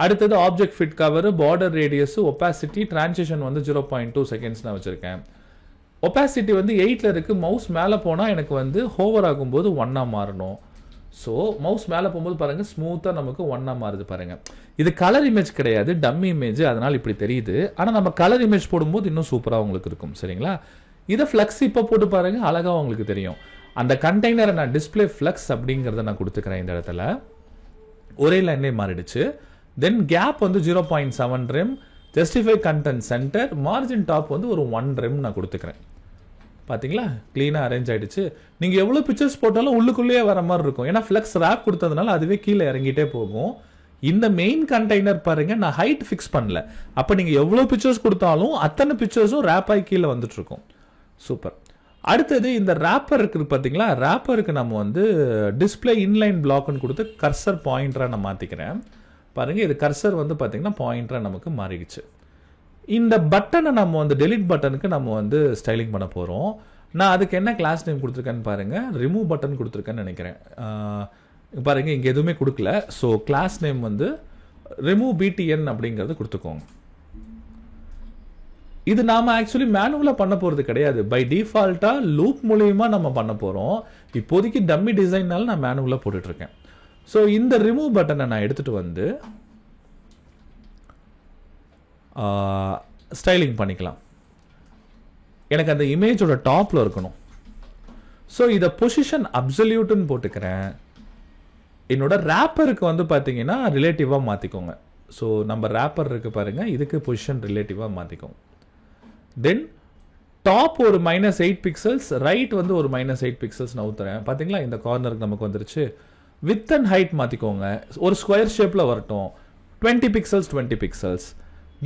அடுத்தது object fit cover, border radius, opacity, transition வந்து 0.2 செகண்ட்ஸ் நான் வச்சுருக்கேன். ஒப்பாசிட்டி வந்து 8ல் இருக்குது. மவுஸ் மேலே போனால் எனக்கு வந்து ஹோவர் ஆகும்போது 1ஆக மாறணும். ஸோ மவுஸ் மேலே போகும்போது பாருங்கள் ஸ்மூத்தாக நமக்கு 1ஆக மாறுது பாருங்கள். இது கலர் இமேஜ் கிடையாது, டம்மி இமேஜ், அதனால் இப்படி தெரியுது. ஆனால் நம்ம கலர் இமேஜ் போடும்போது இன்னும் சூப்பராக உங்களுக்கு இருக்கும். சரிங்களா? இதை ஃப்ளக்ஸ் இப்போ போட்டு பாருங்கள், அழகாக உங்களுக்கு தெரியும். அந்த கண்டெய்னரை நான் டிஸ்பிளே ஃப்ளக்ஸ் அப்படிங்கிறத நான் கொடுத்துக்கிறேன். இந்த இடத்துல ஒரே லைன்லேயே மாறிடுச்சு. தென் கேப் வந்து 0.7 RAM, justify content centre, margin top வந்து ஒரு 1 ரெம் நான் கொடுத்துக்கிறேன். பார்த்தீங்களா, க்ளீனாக அரேஞ்ச் ஆகிடுச்சு. நீங்கள் எவ்வளோ பிக்சர்ஸ் போட்டாலும் உள்ளுக்குள்ளேயே வர மாதிரி இருக்கும். ஏன்னா ஃப்ளெக்ஸ் ரேப் கொடுத்ததுனால அதுவே கீழே இறங்கிட்டே போகும். இந்த மெயின் கண்டெய்னர் பாருங்கள், நான் ஹைட் ஃபிக்ஸ் பண்ணல. அப்போ நீங்கள் எவ்வளோ பிக்சர்ஸ் கொடுத்தாலும் அத்தனை பிக்சர்ஸும் ரேப் ஆகி கீழே வந்துட்டுருக்கும். சூப்பர். அடுத்தது இந்த ரேப்பர் இருக்குது பார்த்தீங்களா, ரேப்பருக்கு நம்ம வந்து டிஸ்பிளே இன்லைன் பிளாக்னு கொடுத்து கர்சர் பாயிண்டராக நான் மாற்றிக்கிறேன். பாருங்கள், இது கர்சர் வந்து பார்த்தீங்கன்னா பாயிண்டராக நமக்கு மாறிடுச்சு. இந்த பட்டனை நம்ம வந்து டெலிட் பட்டனுக்கு நம்ம வந்து ஸ்டைலிங் பண்ண போகிறோம். நான் அதுக்கு என்ன கிளாஸ் நேம் கொடுத்துருக்கேன்னு பாருங்கள், ரிமூவ் பட்டன் கொடுத்துருக்கேன்னு நினைக்கிறேன். பாருங்கள், இங்கே எதுவுமே கொடுக்கல. ஸோ கிளாஸ் நேம் வந்து ரிமூவ் பிடிஎன் அப்படிங்கிறது கொடுத்துக்கோங்க. இது நாம் ஆக்சுவலி மேனுவலாக பண்ண போகிறது கிடையாது. பை டிஃபால்ட்டாக லூப் மூலியமாக நம்ம பண்ண போகிறோம். இப்போதைக்கு டம்மி டிசைன்னால நான் மேனுவலாக போட்டுட்ருக்கேன். ஸோ இந்த ரிமூவ் பட்டனை நான் எடுத்துகிட்டு வந்து ஸ்டைலிங் பண்ணிக்கலாம். எனக்கு அந்த இமேஜோட டாப்பில் இருக்கணும். ஸோ இதை பொசிஷன் அப்சல்யூட்னு போட்டுக்கிறேன். என்னோட ரேப்பருக்கு வந்து பார்த்தீங்கன்னா ரிலேட்டிவாக மாற்றிக்கோங்க. ஸோ நம்ம ரேப்பர் இருக்குது பாருங்கள், இதுக்கு பொசிஷன் ரிலேட்டிவாக மாற்றிக்கோங்க. தென் டாப் ஒரு -8 பிக்சல்ஸ், ரைட் வந்து ஒரு -8 பிக்சல்ஸ் நவுத்துறேன். பார்த்தீங்களா, இந்த கார்னருக்கு நமக்கு வந்துருச்சு. வித் அண்ட் ஹைட் மாற்றிக்கோங்க, ஒரு ஸ்கொயர் ஷேப்பில் வரட்டும். 20 pixels 20 pixels.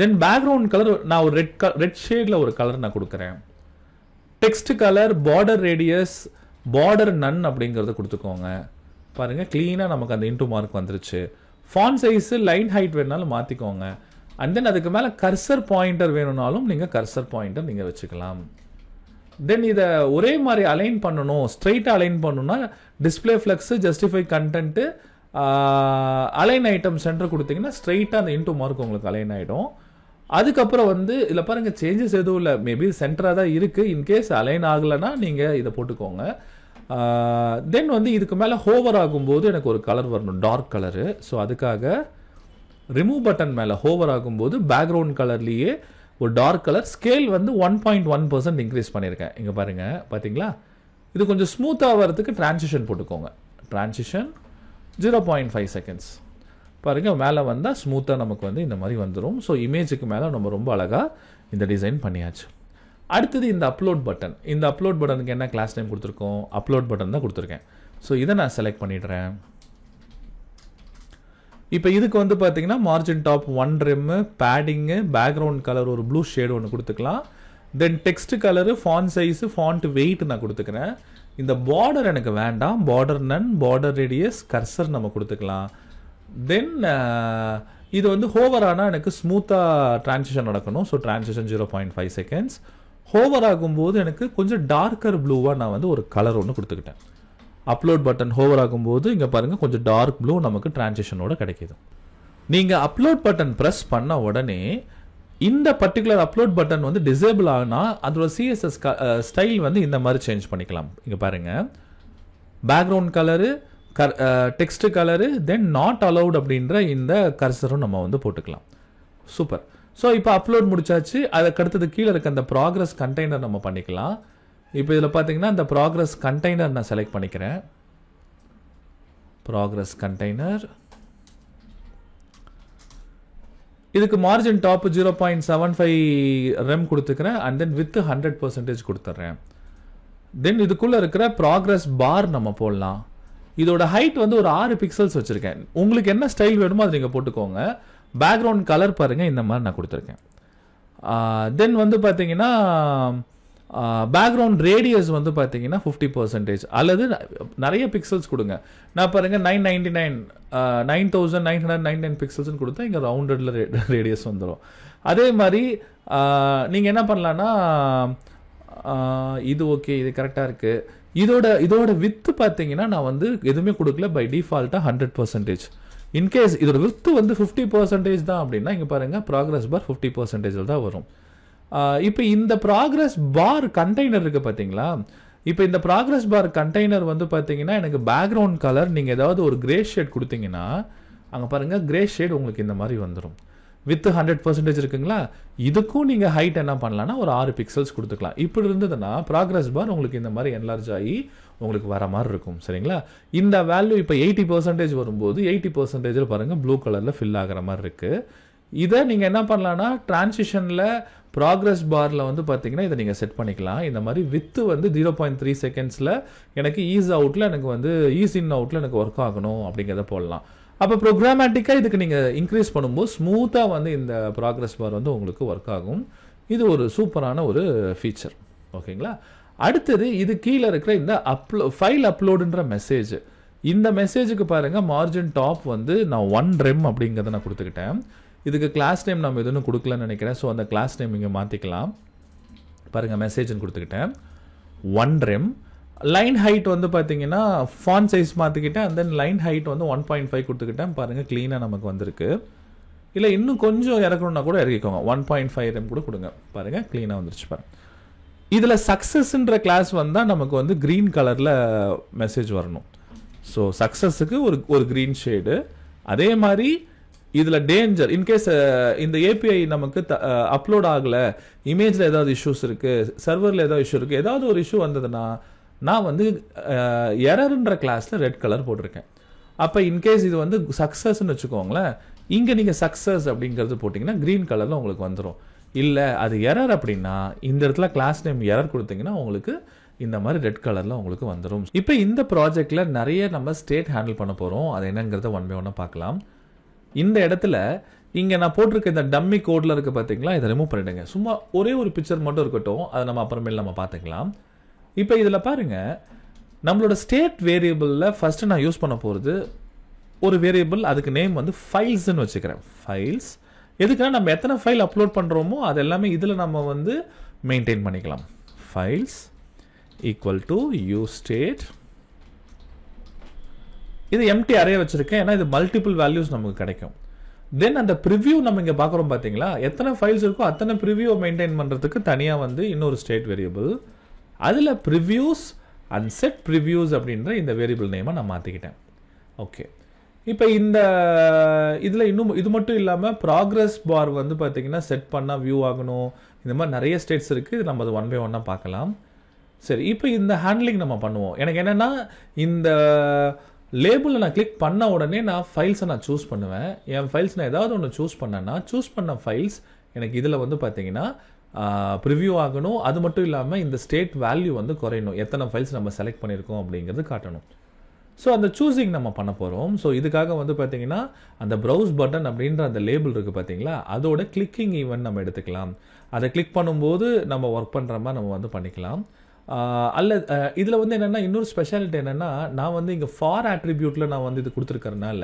Then background colour நான் ஒரு ரெட் ஷேடில் ஒரு கலர் நான் கொடுக்குறேன். Text colour, border radius, border none அப்படிங்கிறத கொடுத்துக்கோங்க. பாருங்கள், க்ளீனாக நமக்கு அந்த இன்டூ மார்க் வந்துருச்சு. ஃபாண்ட் சைஸு, லைன் ஹைட் வேணுனாலும் மாற்றிக்கோங்க. அண்ட் தென் அதுக்கு மேலே கர்சர் பாயிண்டர் வேணும்னாலும் நீங்கள் கர்சர் பாயிண்டர் நீங்கள் வச்சுக்கலாம். தென் இதை ஒரே மாதிரி அலைன் பண்ணணும், ஸ்ட்ரெயிட்டாக அலைன் பண்ணணும்னா display flex, justify content, align item centre கொடுத்தீங்கன்னா ஸ்ட்ரெயிட்டாக அந்த இன்டூ மார்க் உங்களுக்கு அலைன் ஆகிடும். அதுக்கப்புறம் வந்து இதில் பாருங்கள், சேஞ்சஸ் எதுவும் இல்லை, மேபி சென்டராக தான் இருக்குது. இன்கேஸ் அலைன் ஆகலைன்னா நீங்கள் இதை போட்டுக்கோங்க. தென் வந்து இதுக்கு மேலே ஹோவர் ஆகும்போது எனக்கு ஒரு கலர் வரணும், டார்க் கலரு. ஸோ அதுக்காக ரிமூவ் பட்டன் மேலே ஹோவர் ஆகும்போது பேக்ரவுண்ட் கலர்லேயே ஒரு டார்க் கலர், ஸ்கேல் வந்து 1.1% இன்க்ரீஸ் பண்ணியிருக்கேன். இங்கே பாருங்கள், பார்த்தீங்களா? இது கொஞ்சம் ஸ்மூத்தாக வரதுக்கு டிரான்சிஷன் போட்டுக்கோங்க. Transition 0.5 seconds. பாருங்கள், மேலே வந்தால் ஸ்மூத்தாக நமக்கு வந்து இந்த மாதிரி வந்துடும். ஸோ இமேஜுக்கு மேலே நம்ம ரொம்ப அழகாக இந்த டிசைன் பண்ணியாச்சு. அடுத்தது இந்த அப்லோட் பட்டன். இந்த அப்லோட் பட்டனுக்கு என்ன கிளாஸ் நேம் கொடுத்துருக்கோம்? அப்லோட் பட்டன் தான் கொடுத்துருக்கேன். ஸோ இதை நான் செலக்ட் பண்ணிடுறேன். இப்போ இதுக்கு வந்து பார்த்தீங்கன்னா margin top 1 rem, padding, background colour ஒரு ப்ளூ ஷேடு ஒன்று கொடுத்துக்கலாம். Then text colour, font size, font weight நான் கொடுத்துக்கிறேன். இந்த பார்டர் எனக்கு வேண்டாம், border none, border radius, cursor நம்ம கொடுத்துக்கலாம். தென் இது வந்து ஹோவர் ஆனால் எனக்கு ஸ்மூத்தாக டிரான்சிஷன் நடக்கணும். So transition 0.5 seconds. ஹோவர் ஆகும்போது எனக்கு கொஞ்சம் டார்க்கர் ப்ளூவாக நான் வந்து ஒரு கலர் ஒன்று கொடுத்துக்கிட்டேன். அப்லோட் பட்டன் ஹோவர் ஆகும்போது இங்கே பாருங்கள், கொஞ்சம் டார்க் ப்ளூ நமக்கு டிரான்சிஷனோட கிடைக்கிது. நீங்கள் அப்லோட் பட்டன் ப்ரெஸ் பண்ண உடனே இந்த பர்டிகுலர் அப்லோட் பட்டன் வந்து டிசேபிள் ஆனால் அதோட சிஎஸ்எஸ் ஸ்டைல் வந்து இந்த மாதிரி சேஞ்ச் பண்ணிக்கலாம். இங்கே பாருங்கள், background colour, text colour, then not allowed அப்படின்ற இந்த கர்சரும் நம்ம வந்து போட்டுக்கலாம். சூப்பர். ஸோ இப்போ அப்லோட் முடிச்சாச்சு. அதுக்கு அடுத்தது கீழே இருக்க அந்த ப்ராக்ரஸ் கண்டெய்னர் நம்ம பண்ணிக்கலாம். இப்போ இதில் பார்த்தீங்கன்னா இந்த ப்ராக்ரஸ் கண்டெய்னர் நான் செலக்ட் பண்ணிக்கிறேன். ப்ராக்ரஸ் கண்டெய்னர், இதுக்கு மார்ஜின் டாப் 0.75 ரெம் கொடுத்துக்கிறேன். அண்ட் தென் வித் 100% கொடுத்துட்றேன். தென் இதுக்குள்ளே இருக்கிற ப்ராக்ரஸ் பார் நம்ம போடலாம். இதோட ஹைட் வந்து ஒரு 6 பிக்சல்ஸ் வச்சுருக்கேன். உங்களுக்கு என்ன ஸ்டைல் வேணுமோ அதை நீங்கள் போட்டுக்கோங்க. பேக்ரவுண்ட் கலர் பாருங்கள், இந்த மாதிரி நான் கொடுத்துருக்கேன். தென் வந்து பார்த்தீங்கன்னா பேக்ரவுண்ட் ரேடியஸ் வந்து பார்த்தீங்கன்னா 50% அல்லது நிறைய பிக்சல்ஸ் கொடுங்க. நான் பாருங்கள் 9999 பிக்சல்ஸ்னு கொடுத்தா இங்கே ரவுண்டடில் ரேடியஸ் வந்துடும். அதே மாதிரி நீங்கள் என்ன பண்ணலான்னா, இது ஓகே, இது கரெக்டாக இருக்குது. இதோட வித்து பார்த்தீங்கன்னா நான் வந்து எதுவுமே கொடுக்கல, பை டிஃபால்ட்டாக 100%. இன்கேஸ் இதோட வித்து வந்து 50% தான் அப்படின்னா இங்கே பாருங்கள், ப்ராக்ரஸ் பார் 50% தான் வரும். இப்போ இந்த ப்ராக்ரஸ் பார் கண்டெய்னர் இருக்குது பார்த்தீங்களா? இப்போ இந்த ப்ராக்ரஸ் பார் கண்டெய்னர் வந்து பார்த்தீங்கன்னா எனக்கு பேக்ரவுண்ட் கலர் நீங்கள் ஏதாவது ஒரு கிரே ஷேட் கொடுத்தீங்கன்னா அங்கே பாருங்கள், கிரே ஷேட் உங்களுக்கு இந்த மாதிரி வந்துடும். வித் 100% இருக்குங்களா? இதுக்கும் நீங்கள் ஹைட் என்ன பண்ணலான்னா ஒரு 6 பிக்சல்ஸ் கொடுத்துக்கலாம். இப்படி இருந்ததுன்னா ப்ராக்ரஸ் பார் உங்களுக்கு இந்த மாதிரி என்லார்ஜ் ஆகி உங்களுக்கு வர மாதிரி இருக்கும். சரிங்களா? இந்த வேல்யூ இப்போ 80% வரும்போது 80% பாருங்கள் ப்ளூ கலரில் ஃபில் ஆகிற மாதிரி இருக்குது. இதை நீங்கள் என்ன பண்ணலான்னா டிரான்சிஷனில் ப்ராக்ரஸ் பாரில் வந்து பார்த்தீங்கன்னா இதை நீங்கள் செட் பண்ணிக்கலாம். இந்த மாதிரி வித்து வந்து 0.3 செகண்ட்ஸில் எனக்கு ஈஸ் அவுட்டில் எனக்கு வந்து ஈஸ் இன் அவுட்டில் எனக்கு ஒர்க் ஆகணும் அப்படிங்கிறத போடலாம். அப்போ ப்ரோக்ராமேட்டிக்காக இதுக்கு நீங்கள் இன்க்ரீஸ் பண்ணும்போது ஸ்மூத்தாக வந்து இந்த ப்ராக்ரஸ் பார் வந்து உங்களுக்கு ஒர்க் ஆகும். இது ஒரு சூப்பரான ஒரு ஃபீச்சர். ஓகேங்களா? அடுத்தது இது கீழே இருக்கிற இந்த ஃபைல் அப்லோடுன்ற மெசேஜ். இந்த மெசேஜுக்கு பாருங்கள், மார்ஜின் டாப் வந்து நான் 1 ரெம் அப்படிங்கிறத நான் கொடுத்துக்கிட்டேன். இதுக்கு கிளாஸ் நேம் நம்ம எதுவும் கொடுக்கலன்னு நினைக்கிறேன். ஸோ அந்த கிளாஸ் நேம் இங்கே மாற்றிக்கலாம். பாருங்கள், மெசேஜ்னு கொடுத்துக்கிட்டேன் 1 ரெம். லைன் ஹைட் வந்து பார்த்தீங்கன்னா ஃபாண்ட் சைஸ் மாற்றிக்கிட்டேன். அண்ட் தென் லைன் ஹைட் வந்து 1.5 கொடுத்துக்கிட்டேன். பாருங்கள், க்ளீனாக நமக்கு வந்திருக்கு. இல்லை இன்னும் கொஞ்சம் இறக்கணும்னா கூட இறக்கிக்கோங்க, 1.5 ரெம் கூட கொடுங்க. பாருங்கள், க்ளீனாக வந்துருச்சு. பாருங்கள், இதில் சக்ஸஸ்ன்ற கிளாஸ் வந்தால் நமக்கு வந்து க்ரீன் கலரில் மெசேஜ் வரணும். ஸோ சக்ஸஸுக்கு ஒரு க்ரீன் ஷேடு. அதே மாதிரி இதில் டேஞ்சர், இன்கேஸ் இந்த ஏபிஐ நமக்கு அப்லோட் ஆகலை, இமேஜில் ஏதாவது இஷ்யூஸ் இருக்குது, சர்வரில் ஏதாவது இஷ்யூ இருக்குது, ஏதாவது ஒரு இஷ்யூ வந்ததுன்னா நான் வந்து எரர்ன்ற கிளாஸில் ரெட் கலர் போட்டிருக்கேன். அப்போ இன்கேஸ் இது வந்து சக்ஸஸ்ன்னு வச்சுக்கோங்களேன், இங்கே நீங்கள் சக்ஸஸ் அப்படிங்கிறது போட்டிங்கன்னா க்ரீன் கலரில் உங்களுக்கு வந்துடும். இல்லை அது எரர் அப்படின்னா இந்த இடத்துல கிளாஸ் நேம் எரர் கொடுத்தீங்கன்னா உங்களுக்கு இந்த மாதிரி ரெட் கலரில் உங்களுக்கு வந்துடும். இப்போ இந்த ப்ராஜெக்டில் நிறைய நம்ம ஸ்டேட் ஹேண்டில் பண்ண போகிறோம். அது என்னங்கிறத ஒன் பை ஒன்னாக பார்க்கலாம். இந்த இடத்துல இங்கே நான் போட்டிருக்க இந்த டம்மி கோடில் இருக்குது பார்த்தீங்களா, இதை ரிமூவ் பண்ணிவிடுங்க. சும்மா ஒரே ஒரு பிக்சர் மட்டும் இருக்கட்டும், அதை நம்ம அப்புறமேல் நம்ம பார்த்துக்கலாம். இப்போ இதில் பாருங்கள், நம்மளோட ஸ்டேட் வேரியபிளில் ஃபஸ்ட்டு நான் யூஸ் பண்ண போகிறது ஒரு வேரியபிள், அதுக்கு நேம் வந்து ஃபைல்ஸ்ன்னு வச்சுக்கிறேன். ஃபைல்ஸ் எதுக்குன்னா நம்ம எத்தனை ஃபைல் அப்லோட் பண்ணுறோமோ அது எல்லாமே இதில் நம்ம வந்து மெயின்டைன் பண்ணிக்கலாம். Files equal to use state. இது எம்டி அரே வச்சிருக்கேன், ஏன்னா இது மல்டிபிள் வேல்யூஸ் நமக்கு கிடைக்கும். தென் அந்த ப்ரிவ்யூ நம்ம இங்கே பார்க்குறோம் பார்த்தீங்களா, எத்தனை ஃபைல்ஸ் இருக்கோ அத்தனை ப்ரிவ்யூவை மெயின்டைன் பண்ணுறதுக்கு தனியாக வந்து இன்னொரு ஸ்டேட் வேரியபிள், அதில் ப்ரிவ்யூஸ் அண்ட் செட் ப்ரிவ்யூஸ் அப்படின்ற இந்த வேரியபிள் நேமை நான் மாற்றிக்கிட்டேன். ஓகே, இப்போ இந்த இதில் இன்னும் இது மட்டும் இல்லாமல் ப்ராக்ரஸ் பார் வந்து பார்த்தீங்கன்னா செட் பண்ணால் வியூ ஆகணும். இந்த மாதிரி நிறைய ஸ்டேட்ஸ் இருக்குது. இது நம்ம அது ஒன் பை ஒன்னாக பார்க்கலாம். சரி, இப்போ இந்த ஹேண்ட்லிங் நம்ம பண்ணுவோம். எனக்கு என்னென்னா இந்த லேபிளில் நான் கிளிக் பண்ண உடனே நான் ஃபைல்ஸை நான் சூஸ் பண்ணுவேன். என் ஃபைல்ஸ் நான் ஏதாவது ஒன்று சூஸ் பண்ணேன்னா சூஸ் பண்ண ஃபைல்ஸ் எனக்கு இதில் வந்து பார்த்தீங்கன்னா ப்ரிவ்யூ ஆகணும். அது மட்டும் இல்லாமல் இந்த ஸ்டேட் வேல்யூ வந்து குறையணும், எத்தனை ஃபைல்ஸ் நம்ம செலக்ட் பண்ணியிருக்கோம் அப்படிங்கிறது காட்டணும். ஸோ அந்த சூஸிங் நம்ம பண்ண போகிறோம். ஸோ இதுக்காக வந்து பார்த்தீங்கன்னா அந்த ப்ரௌஸ் பட்டன் அப்படின்ற அந்த லேபிள் இருக்குது பார்த்தீங்களா, அதோட கிளிக்கிங் ஈவெண்ட் நம்ம எடுத்துக்கலாம். அதை கிளிக் பண்ணும்போது நம்ம ஒர்க் பண்ணுற மாதிரி நம்ம வந்து பண்ணிக்கலாம். அல்ல இதில் வந்து என்னென்னா இன்னொரு ஸ்பெஷாலிட்டி என்னென்னா, நான் வந்து இங்கே ஃபார் ஆட்ரிபியூட்டில் நான் வந்து இது கொடுத்துருக்கறனால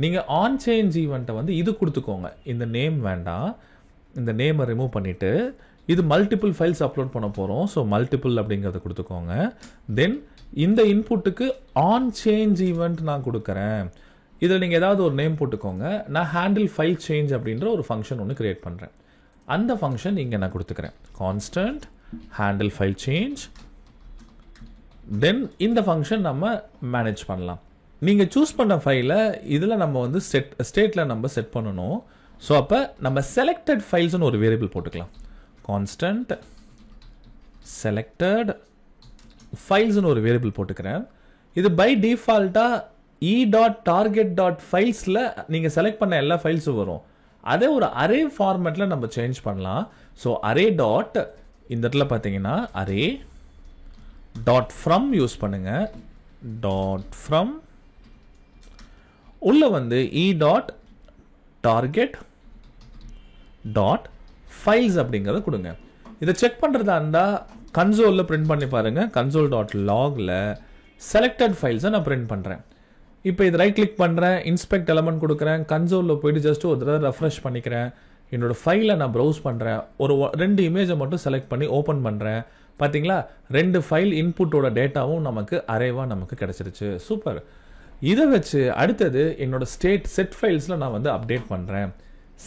நீங்கள் ஆன் சேஞ்ச் ஈவெண்ட்டை வந்து இது கொடுத்துக்கோங்க. இந்த நேம் வேண்டாம், இந்த நேமை ரிமூவ் பண்ணிவிட்டு இது மல்டிபிள் ஃபைல்ஸ் அப்லோட் பண்ண போகிறோம். ஸோ மல்டிபிள் அப்படிங்கிறத கொடுத்துக்கோங்க. தென் இந்த இன்புட்டுக்கு ஆன் சேஞ்ச் ஈவெண்ட் நான் கொடுக்குறேன். இதில் நீங்கள் ஏதாவது ஒரு நேம் போட்டுக்கோங்க. நான் ஹேண்டில் ஃபைல் சேஞ்ச் அப்படின்ற ஒரு ஃபங்க்ஷன் ஒன்று கிரியேட் பண்ணுறேன். அந்த ஃபங்க்ஷன் இங்கே நான் கொடுத்துக்கிறேன், constant handle file change. then இந்த ஃபங்க்ஷன் நம்ம மேனேஜ் பண்ணலாம். நீங்கள் சூஸ் பண்ண ஃபைலை இதில் நம்ம வந்து ஸ்டேட்டில் நம்ம செட் பண்ணணும். ஸோ அப்போ நம்ம செலக்டட் ஃபைல்ஸ்னு ஒரு வேரியபிள் போட்டுக்கலாம். கான்ஸ்டன்ட் செலக்டட் ஃபைல்ஸ்னு ஒரு வேரியபிள் போட்டுக்கிறேன். இது பை டிஃபால்ட்டாக e.target.filesல நீங்கள் செலக்ட் பண்ண எல்லா ஃபைல்ஸும் வரும். அதே ஒரு அரே ஃபார்மேட்டில் நம்ம சேஞ்ச் பண்ணலாம். ஸோ அரே டாட் இந்த இடத்துல பார்த்தீங்கன்னா அரே டாட் ஃப்ரம் யூஸ் பண்ணுங்க. டாட் ஃப்ரம் உள்ள வந்து e.target டாட் ஃபைல்ஸ் அப்படிங்கிறத கொடுங்க. இதை செக் பண்ணுறதா இருந்தால் கன்சோலில் பிரிண்ட் பண்ணி பாருங்க. கன்சோல் டாட் லாகில் செலக்டட் ஃபைல்ஸை நான் பிரிண்ட் பண்ணுறேன். இப்போ இது ரைட் கிளிக் பண்ணுறேன், இன்ஸ்பெக்ட் எலமெண்ட் கொடுக்குறேன், கன்சோலில் போயிட்டு ஜஸ்ட் ஒரு தடவை ரெஃப்ரெஷ் பண்ணிக்கிறேன். என்னோட ஃபைலை நான் ப்ரௌஸ் பண்ணுறேன், ஒரு 2 இமேஜை மட்டும் செலக்ட் பண்ணி ஓப்பன் பண்ணுறேன். பார்த்தீங்களா, 2 ஃபைல் இன்புட்டோட டேட்டாவும் நமக்கு அரேவாக நமக்கு கிடச்சிருச்சு. சூப்பர். இதை வச்சு அடுத்தது என்னோட செட் ஃபைல்ஸில் நான் வந்து அப்டேட் பண்ணுறேன்.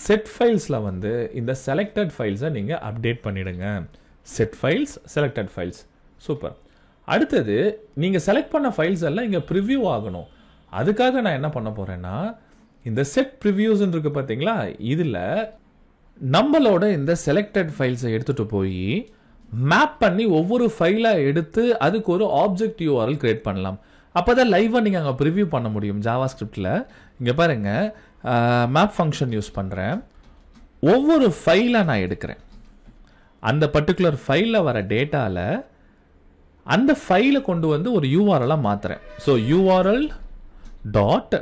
செட் ஃபைல்ஸில் வந்து இந்த செலக்டட் ஃபைல்ஸை நீங்கள் அப்டேட் பண்ணிவிடுங்க. Set files selected files. Super. அடுத்தது நீங்கள் செலக்ட் பண்ண ஃபைல்ஸ் எல்லாம் இங்கே ப்ரிவ்யூ ஆகணும். அதுக்காக நான் என்ன பண்ண போகிறேன்னா, இந்த செட் ப்ரிவ்யூஸ்ன்னு இருக்குது பார்த்தீங்களா, இதில் நம்மளோட இந்த செலக்டட் ஃபைல்ஸை எடுத்துகிட்டு போய் மேப் பண்ணி ஒவ்வொரு ஃபைலாக எடுத்து அதுக்கு ஒரு ஆப்ஜெக்ட் URL கிரியேட் பண்ணலாம். அப்போ தான் லைவாக நீங்கள் அங்கே ப்ரிவ்யூ பண்ண முடியும் ஜாவா ஸ்கிரிப்டில். இங்கே பாருங்கள், மேப் ஃபங்க்ஷன் யூஸ் பண்ணுறேன். ஒவ்வொரு ஃபைலாக நான் எடுக்கிறேன். அந்த பர்டிகுலர் ஃபைலில் வர டேட்டாவில் அந்த ஃபைலை கொண்டு வந்து ஒரு URL-ஆக மாற்றுறேன். So URL dot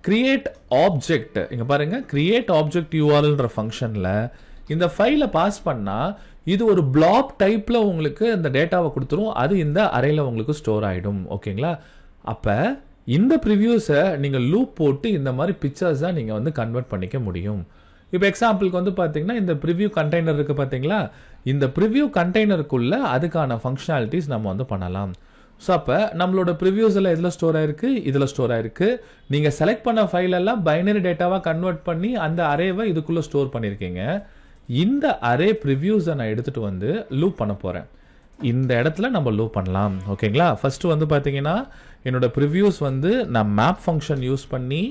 create object, இங்கே பாருங்கள், கிரியேட் ஆப்ஜெக்ட் URLன்ற ஃபங்க்ஷனில் இந்த ஃபைலை பாஸ் பண்ணால் இது ஒரு பிளாக் டைப்பில் உங்களுக்கு இந்த டேட்டாவை கொடுத்துரும். அது இந்த அரேயில் உங்களுக்கு ஸ்டோர் ஆகிடும். ஓகேங்களா, அப்போ இந்த ப்ரிவ்யூஸை நீங்கள் லூப் போட்டு இந்த மாதிரி பிக்சர்ஸாக நீங்கள் வந்து கன்வெர்ட் பண்ணிக்க முடியும். இப்போ எக்ஸாம்பிளுக்கு வந்து பார்த்தீங்கன்னா இந்த ப்ரிவ்யூ கண்டெய்னர் இருக்குது பார்த்தீங்களா, இந்த ப்ரிவ்யூ கண்டெய்னருக்குள்ளே அதுக்கான ஃபங்க்ஷனாலிட்டிஸ் நம்ம வந்து பண்ணலாம். ஸோ அப்போ நம்மளோட ப்ரிவ்யூஸ் எல்லாம் எதில் ஸ்டோர் ஆயிருக்கு, இதில் ஸ்டோர் ஆயிருக்கு. நீங்கள் செலக்ட் பண்ண ஃபைலெல்லாம் பைனரி டேட்டாவாக கன்வெர்ட் பண்ணி அந்த அரேவை இதுக்குள்ளே ஸ்டோர் பண்ணியிருக்கீங்க. இந்த அரே ப்ரிவ்யூஸை நான் எடுத்துகிட்டு வந்து லூப் பண்ண போகிறேன். இந்த இடத்துல நம்ம லூப் பண்ணலாம். ஓகேங்களா, ஃபஸ்ட்டு வந்து பார்த்தீங்கன்னா என்னோட ப்ரிவ்யூஸ் வந்து நான் மேப் ஃபங்க்ஷன் யூஸ் பண்ணி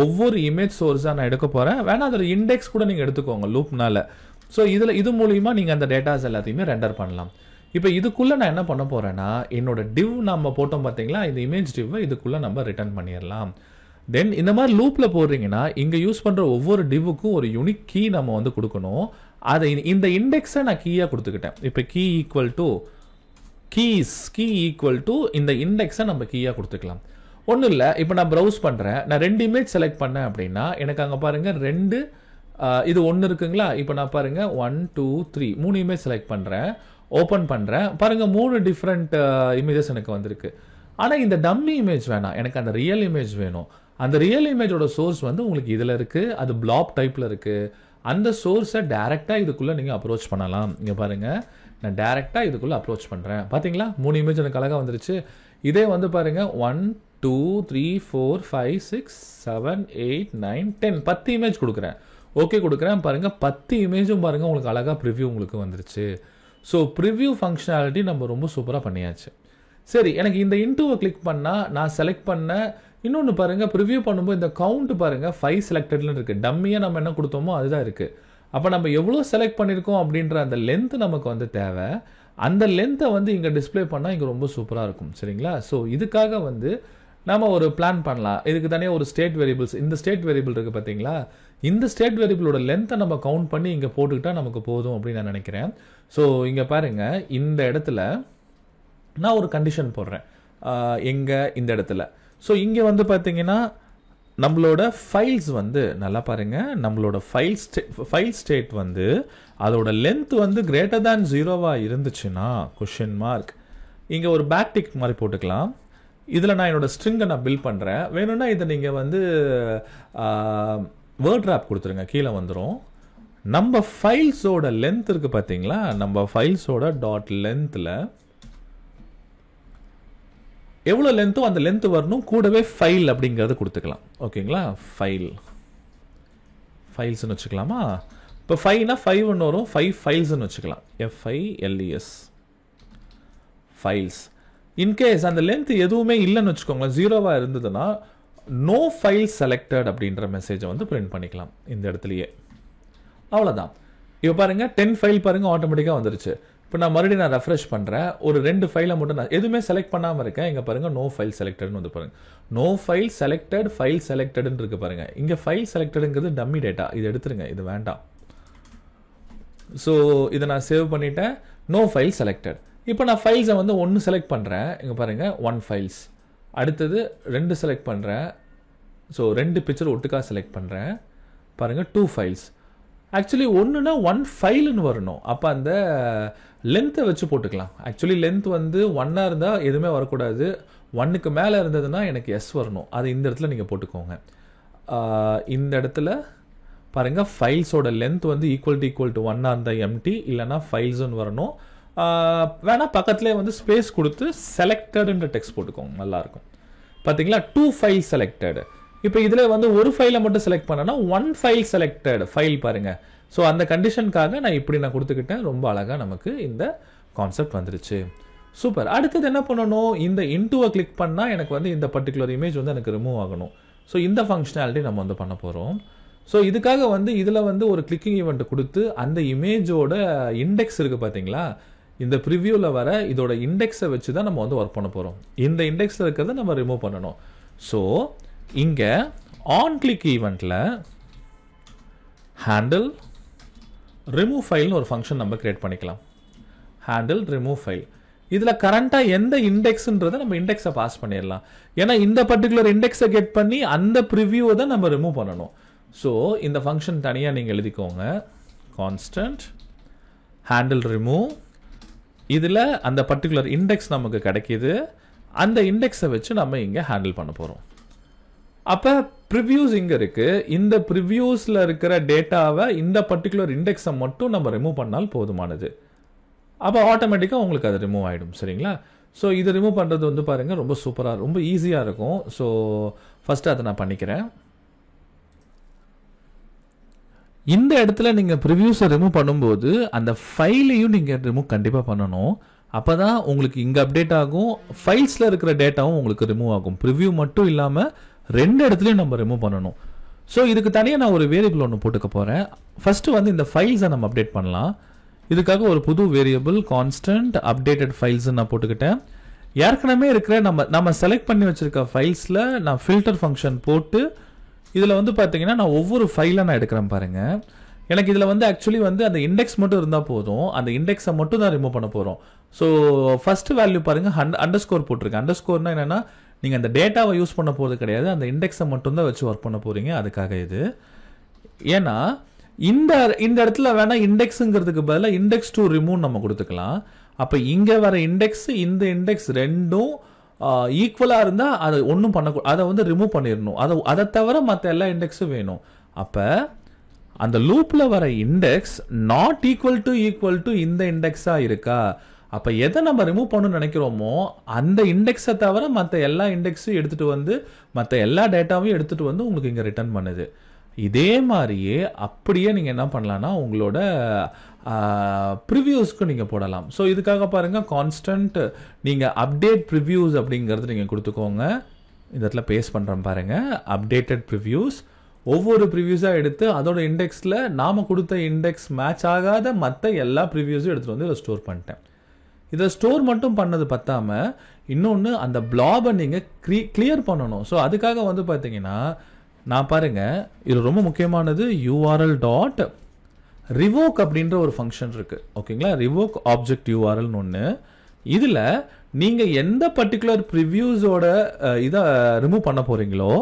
ஒவ்வொரு இமேஜ் சோர்ஸாக நான் எடுக்க போகிறேன். வேணா அதில் இண்டெக்ஸ் கூட நீங்கள் எடுத்துக்கோங்க லூப்னால. ஸோ இது மூலிமா நீங்கள் அந்த டேட்டாஸ் எல்லாத்தையுமே ரெண்டர் பண்ணலாம். இப்போ இதுக்குள்ளே நான் என்ன பண்ண போகிறேன்னா, என்னோட டிவ் நம்ம போட்டோம் பார்த்தீங்களா, இந்த இமேஜ் டிவ்வை இதுக்குள்ளே நம்ம ரிட்டர்ன் பண்ணிடலாம். தென் இந்த மாதிரி லூப்பில் போடுறீங்கன்னா இங்கே யூஸ் பண்ணுற ஒவ்வொரு டிவுக்கும் ஒரு யூனிக் கீ நம்ம வந்து கொடுக்கணும். அதை இந்த இண்டெக்ஸை நான் கீயாக கொடுத்துக்கிட்டேன். இப்போ key equal to key equal to இந்த இண்டெக்ஸை நம்ம கீயாக கொடுத்துக்கலாம். ஒன்றும் இல்லை, இப்போ நான் ப்ரௌஸ் பண்ணுறேன், நான் 2 இமேஜ் செலக்ட் பண்ணேன் அப்படின்னா எனக்கு அங்கே பாருங்கள் 2 இது 1 இருக்குங்களா. இப்போ நான் பாருங்கள் 1 2 3 3 இமேஜ் செலக்ட் பண்ணுறேன், ஓப்பன் பண்ணுறேன், பாருங்கள் 3 டிஃப்ரெண்ட் இமேஜஸ் எனக்கு வந்திருக்கு. ஆனால் இந்த டம்மி இமேஜ் வேணாம், எனக்கு அந்த ரியல் இமேஜ் வேணும். அந்த ரியல் இமேஜோட சோர்ஸ் வந்து உங்களுக்கு இதில் இருக்குது, அது பிளாப் டைப்பில் இருக்குது. அந்த சோர்ஸை டேரெக்டாக இதுக்குள்ளே நீங்கள் அப்ரோச் பண்ணலாம். இங்கே பாருங்கள், நான் டேரெக்டாக இதுக்குள்ளே அப்ரோச் பண்ணுறேன். பார்த்தீங்களா 3 இமேஜ் எனக்கு அழகாக வந்துருச்சு. இதே வந்து பாருங்கள் 1 2 3 4 5 6 7 8 9 10 10 இமேஜ் கொடுக்குறேன், ஓகே கொடுக்குறேன். பாருங்கள் 10 இமேஜும் பாருங்கள் உங்களுக்கு அழகாக ப்ரிவ்யூ உங்களுக்கு வந்துருச்சு. ஸோ ப்ரிவ்யூ ஃபங்க்ஷனாலிட்டி நம்ம ரொம்ப சூப்பராக பண்ணியாச்சு. சரி, எனக்கு இந்த இன்டூவை கிளிக் பண்ணால் நான் செலக்ட் பண்ண இன்னொன்று பாருங்கள், ப்ரிவ்யூ பண்ணும்போது இந்த கவுண்ட் பாருங்கள் 5 செலக்டட்னு இருக்குது. டம்மியாக நம்ம என்ன கொடுத்தோமோ அதுதான் இருக்குது. அப்போ நம்ம எவ்வளோ செலக்ட் பண்ணியிருக்கோம் அப்படின்ற அந்த லென்த் நமக்கு வந்து தேவை. அந்த லென்த்தை வந்து இங்கே டிஸ்பிளே பண்ணால் இங்கே ரொம்ப சூப்பராக இருக்கும். சரிங்களா. ஸோ இதுக்காக வந்து நம்ம ஒரு பிளான் பண்ணலாம். இதுக்கு தனியாக ஒரு ஸ்டேட் வேரியபிள்ஸ், இந்த ஸ்டேட் வேரியபிள் இருக்குது பார்த்தீங்களா, இந்த ஸ்டேட் வேரியபிளோட லென்த்தை நம்ம கவுண்ட் பண்ணி இங்கே போட்டுக்கிட்டா நமக்கு போதும் அப்படின்னு நான் நினைக்கிறேன். ஸோ இங்கே பாருங்கள், இந்த இடத்துல நான் ஒரு கண்டிஷன் போடுறேன். எங்கே இந்த இடத்துல. ஸோ இங்கே வந்து பார்த்தீங்கன்னா நம்மளோட ஃபைல்ஸ் வந்து நல்லா பாருங்கள், நம்மளோட ஃபைல் ஸ்டேட் வந்து அதோட லென்த் வந்து கிரேட்டர் தேன் 0 இருந்துச்சுன்னா கொஷின் மார்க் இங்கே ஒரு பேக் டிக் மாதிரி போட்டுக்கலாம். இதில் நான் என்னோடய ஸ்ட்ரிங்கை நான் பில்ட் பண்ணுறேன். வேணும்னா இதை நீங்கள் வந்து வேர்ட் ராப் கொடுத்துருங்க, கீழே வந்துடும். நம்ம ஃபைல்ஸோட லென்த் இருக்குது பார்த்தீங்களா, நம்ம ஃபைல்ஸோட டாட் லென்த்தில் எவ்வளோ லென்த்தோ அந்த லென்த் வரணும், கூடவே ஃபைல் அப்படிங்கிறத கொடுத்துக்கலாம். ஓகேங்களா. ஃபைல்ஸ்னு வச்சுக்கலாமா. இப்போ 5னா 5 வரும், 5 ஃபைல்ஸ்னு வச்சுக்கலாம். FILES files. இன்கேஸ் அந்த லென்த் எதுவுமே இல்லைன்னு வச்சுக்கோங்களேன், 0 இருந்ததுன்னா நோ ஃபைல் செலக்டட் அப்படின்ற மெசேஜை வந்து பிரிண்ட் பண்ணிக்கலாம் இந்த இடத்துலையே. அவ்வளோதான். இப்போ பாருங்கள் 10 ஃபைல் பாருங்கள் ஆட்டோமேட்டிக்காக வந்துருச்சு. இப்போ நான் மறுபடியும் நான் ரெஃப்ரெஷ் பண்ணுறேன், ஒரு 2 ஃபைலை மட்டும் நான் எதுவுமே செலக்ட் பண்ணாமல் இருக்கேன். இங்கே பாருங்கள் நோ ஃபைல் செலக்டட்னு வந்து பாருங்கள், நோ ஃபைல் செலக்டட் ஃபைல் செலக்டட்னு இருக்குது பாருங்கள். இங்கே ஃபைல் செலக்டடுங்கிறது டம்மி டேட்டா, இது எடுத்துருங்க, இது வேண்டாம். ஸோ இதை நான் சேவ் பண்ணிட்டேன், நோ ஃபைல் செலக்டட். இப்போ நான் ஃபைல்ஸை வந்து 1 செலக்ட் பண்ணுறேன், இங்கே பாருங்கள் 1 ஃபைல்ஸ். அடுத்தது 2 செலக்ட் பண்ணுறேன், ஸோ 2 பிக்சர் ஒட்டுக்காக செலக்ட் பண்ணுறேன். பாருங்கள் 2 ஃபைல்ஸ். ஆக்சுவலி 1னா 1 ஃபைல்னு வரணும். அப்போ அந்த லென்த்தை வச்சு போட்டுக்கலாம். ஆக்சுவலி லென்த் வந்து 1 இருந்தால் எதுவுமே வரக்கூடாது, 1க்கு மேலே இருந்ததுன்னா எனக்கு S வரணும். அது இந்த இடத்துல நீங்கள் போட்டுக்கோங்க. இந்த இடத்துல பாருங்கள் ஃபைல்ஸோட லென்த் வந்து ஈக்குவல் டு 1 இருந்தால் எம்டி, இல்லைனா ஃபைல்ஸ்ன்னு வரணும். வேணால் பக்கத்துலேயே வந்து ஸ்பேஸ் கொடுத்து செலக்டடுன்ற டெக்ஸ்ட் போட்டுக்கோங்க, நல்லாயிருக்கும். பார்த்தீங்களா 2 ஃபைல் செலக்டடு. இப்போ இதில் வந்து ஒரு ஃபைலை மட்டும் செலக்ட் பண்ணனா 1 ஃபைல் செலக்டட் ஃபைல் பாருங்கள். ஸோ அந்த கண்டிஷனுக்காக நான் இப்படி நான் கொடுத்துக்கிட்டேன். ரொம்ப அழகாக நமக்கு இந்த கான்செப்ட் வந்துருச்சு. சூப்பர். அடுத்தது என்ன பண்ணணும், இந்த இன்டூவை கிளிக் பண்ணால் எனக்கு வந்து இந்த பர்டிகுலர் இமேஜ் வந்து எனக்கு ரிமூவ் ஆகணும். ஸோ இந்த ஃபங்க்ஷனாலிட்டி நம்ம வந்து பண்ண போகிறோம். ஸோ இதுக்காக வந்து இதில் வந்து ஒரு கிளிக்கிங் ஈவெண்ட் கொடுத்து அந்த இமேஜோட இண்டெக்ஸ் இருக்குது பார்த்தீங்களா, இந்த ப்ரிவியூவில் வர இதோட இண்டெக்ஸை வச்சு தான் நம்ம வந்து ஒர்க் பண்ண போகிறோம். இந்த இண்டெக்ஸில் இருக்கிறத நம்ம ரிமூவ் பண்ணணும். ஸோ இங்கே ஆன் கிளிக் ஈவெண்ட்டில் ஹேண்டில் ரிமூவ் ஃபைல்னு ஒரு ஃபங்க்ஷன் நம்ம கிரியேட் பண்ணிக்கலாம். Handle remove file. இதில் கரண்ட்டாக எந்த இண்டெக்ஸ்ன்றதை நம்ம இண்டெக்ஸை பாஸ் பண்ணிடலாம். ஏன்னா இந்த பர்டிகுலர் இண்டெக்ஸை கெட் பண்ணி அந்த ப்ரிவியூவை தான் நம்ம ரிமூவ் பண்ணணும். ஸோ இந்த ஃபங்க்ஷன் தனியாக நீங்கள் எழுதிக்கோங்க. Constant handle remove. இதில் அந்த பர்டிகுலர் இண்டெக்ஸ் நமக்கு கிடைக்கிது, அந்த இண்டெக்ஸை வச்சு நம்ம இங்கே ஹேண்டில் பண்ண போகிறோம். அப்போ ப்ரிவ்யூஸ் இங்கே இருக்குது, இந்த ப்ரிவ்யூஸில் இருக்கிற டேட்டாவை இந்த பர்டிகுலர் இண்டெக்ஸை மட்டும் நம்ம ரிமூவ் பண்ணால் போதுமானது. அப்போ ஆட்டோமேட்டிக்காக உங்களுக்கு அது ரிமூவ் ஆகிடும். சரிங்களா. ஸோ இது ரிமூவ் பண்ணுறது வந்து பாருங்கள் ரொம்ப சூப்பராக, ரொம்ப ஈஸியாக இருக்கும். ஸோ ஃபஸ்ட்டு அதை நான் பண்ணிக்கிறேன். இந்த இடத்துல நீங்கள் ப்ரிவ்யூஸை ரிமூவ் பண்ணும்போது அந்த ஃபைலையும் நீங்கள் ரிமூவ் கண்டிப்பாக பண்ணணும். அப்போ தான் உங்களுக்கு இங்கே அப்டேட் ஆகும், ஃபைல்ஸில் இருக்கிற டேட்டாவும் உங்களுக்கு ரிமூவ் ஆகும். ப்ரிவ்யூ மட்டும் இல்லாமல் 2 இடத்துலையும் நம்ம ரிமூவ் பண்ணணும். ஸோ இதுக்கு தனியாக நான் ஒரு வேரியபிள் ஒன்று போட்டுக்க போகிறேன். ஃபஸ்ட்டு வந்து இந்த ஃபைல்ஸை நம்ம அப்டேட் பண்ணலாம். இதுக்காக ஒரு புது வேரியபிள் கான்ஸ்டன்ட் அப்டேட்டட் ஃபைல்ஸ் நான் போட்டுக்கிட்டேன். ஏற்கனவே இருக்கிற நம்ம செலக்ட் பண்ணி வச்சிருக்க ஃபைல்ஸில் நான் ஃபில்டர் ஃபங்க்ஷன் போட்டு இதில் வந்து பார்த்தீங்கன்னா நான் ஒவ்வொரு ஃபைலை நான் எடுக்கிறேன் பாருங்க. எனக்கு இதில் வந்து ஆக்சுவலி வந்து அந்த இண்டெக்ஸ் மட்டும் இருந்தால் போதும், அந்த இண்டெக்ஸை மட்டும் தான் ரிமூவ் பண்ண போகிறோம். ஸோ ஃபர்ஸ்ட் வேல்யூ பாருங்க அண்டர்ஸ்கோர் போட்டிருக்கேன். அண்டர்ஸ்கோர்னா என்னன்னா நீங்கள் அந்த டேட்டாவை யூஸ் பண்ண போகிறது கிடையாது, அந்த இண்டெக்ஸை மட்டும்தான் வச்சு ஒர்க் பண்ண போகிறீங்க. அதுக்காக இது. ஏன்னா இந்த இடத்துல வேணா இண்டெக்ஸுங்கிறதுக்கு பதிலாக இண்டெக்ஸ் டு ரிமூவ் நம்ம கொடுத்துக்கலாம். அப்போ இங்கே வர இண்டெக்ஸ் இந்த இண்டெக்ஸ் ரெண்டும் ஈக்குவலாக இருந்தால் அதை ஒன்றும் பண்ண அதை வந்து ரிமூவ் பண்ணிடணும். அதை தவிர மற்ற எல்லா இண்டெக்ஸும் வேணும். அப்போ அந்த லூப்பில் வர இண்டெக்ஸ் நாட் ஈக்குவல் டு இந்த இண்டெக்ஸாக இருக்கா? அப்போ எதை நம்ம ரிமூவ் பண்ணணும்னு நினைக்கிறோமோ அந்த இண்டெக்ஸை தவிர மற்ற எல்லா இண்டெக்ஸையும் எடுத்துகிட்டு வந்து மற்ற எல்லா டேட்டாவையும் எடுத்துகிட்டு வந்து உங்களுக்கு இங்கே ரிட்டர்ன் பண்ணுது. இதே மாதிரியே அப்படியே நீங்கள் என்ன பண்ணலான்னா உங்களோட ப்ரிவியூஸ்க்கு நீங்கள் போடலாம். ஸோ இதுக்காக பாருங்கள் கான்ஸ்டன்ட் நீங்கள் அப்டேட் ப்ரிவியூஸ் அப்படிங்கிறது நீங்கள் கொடுத்துக்கோங்க. இந்த இடத்துல பேஸ்ட் பண்ணுறேன் பாருங்கள், அப்டேட்டட் ப்ரிவியூஸ். ஒவ்வொரு ப்ரிவியூஸாக எடுத்து அதோட இண்டெக்ஸில் நாம் கொடுத்த இண்டெக்ஸ் மேட்ச் ஆகாத மற்ற எல்லா ப்ரிவியூஸும் எடுத்துகிட்டு வந்து இதை ஸ்டோர் பண்ணிட்டேன். இதை ஸ்டோர் மட்டும் பண்ணது பத்தாமல் இன்னொன்று அந்த பிளாபை நீங்கள் கிளியர் பண்ணணும். ஸோ அதுக்காக வந்து பார்த்தீங்கன்னா நான் பாருங்கள் இது ரொம்ப முக்கியமானது, URL டாட் ரிவோக் அப்படின்ற ஒரு ஃபங்க்ஷன் இருக்குது. ஓகேங்களா, ரிவோக் ஆப்ஜெக்ட் URLனு ஒன்று. இதில் நீங்கள் எந்த பர்டிகுலர் ப்ரிவியூஸோட இதை ரிமூவ் பண்ண போகிறீங்களோ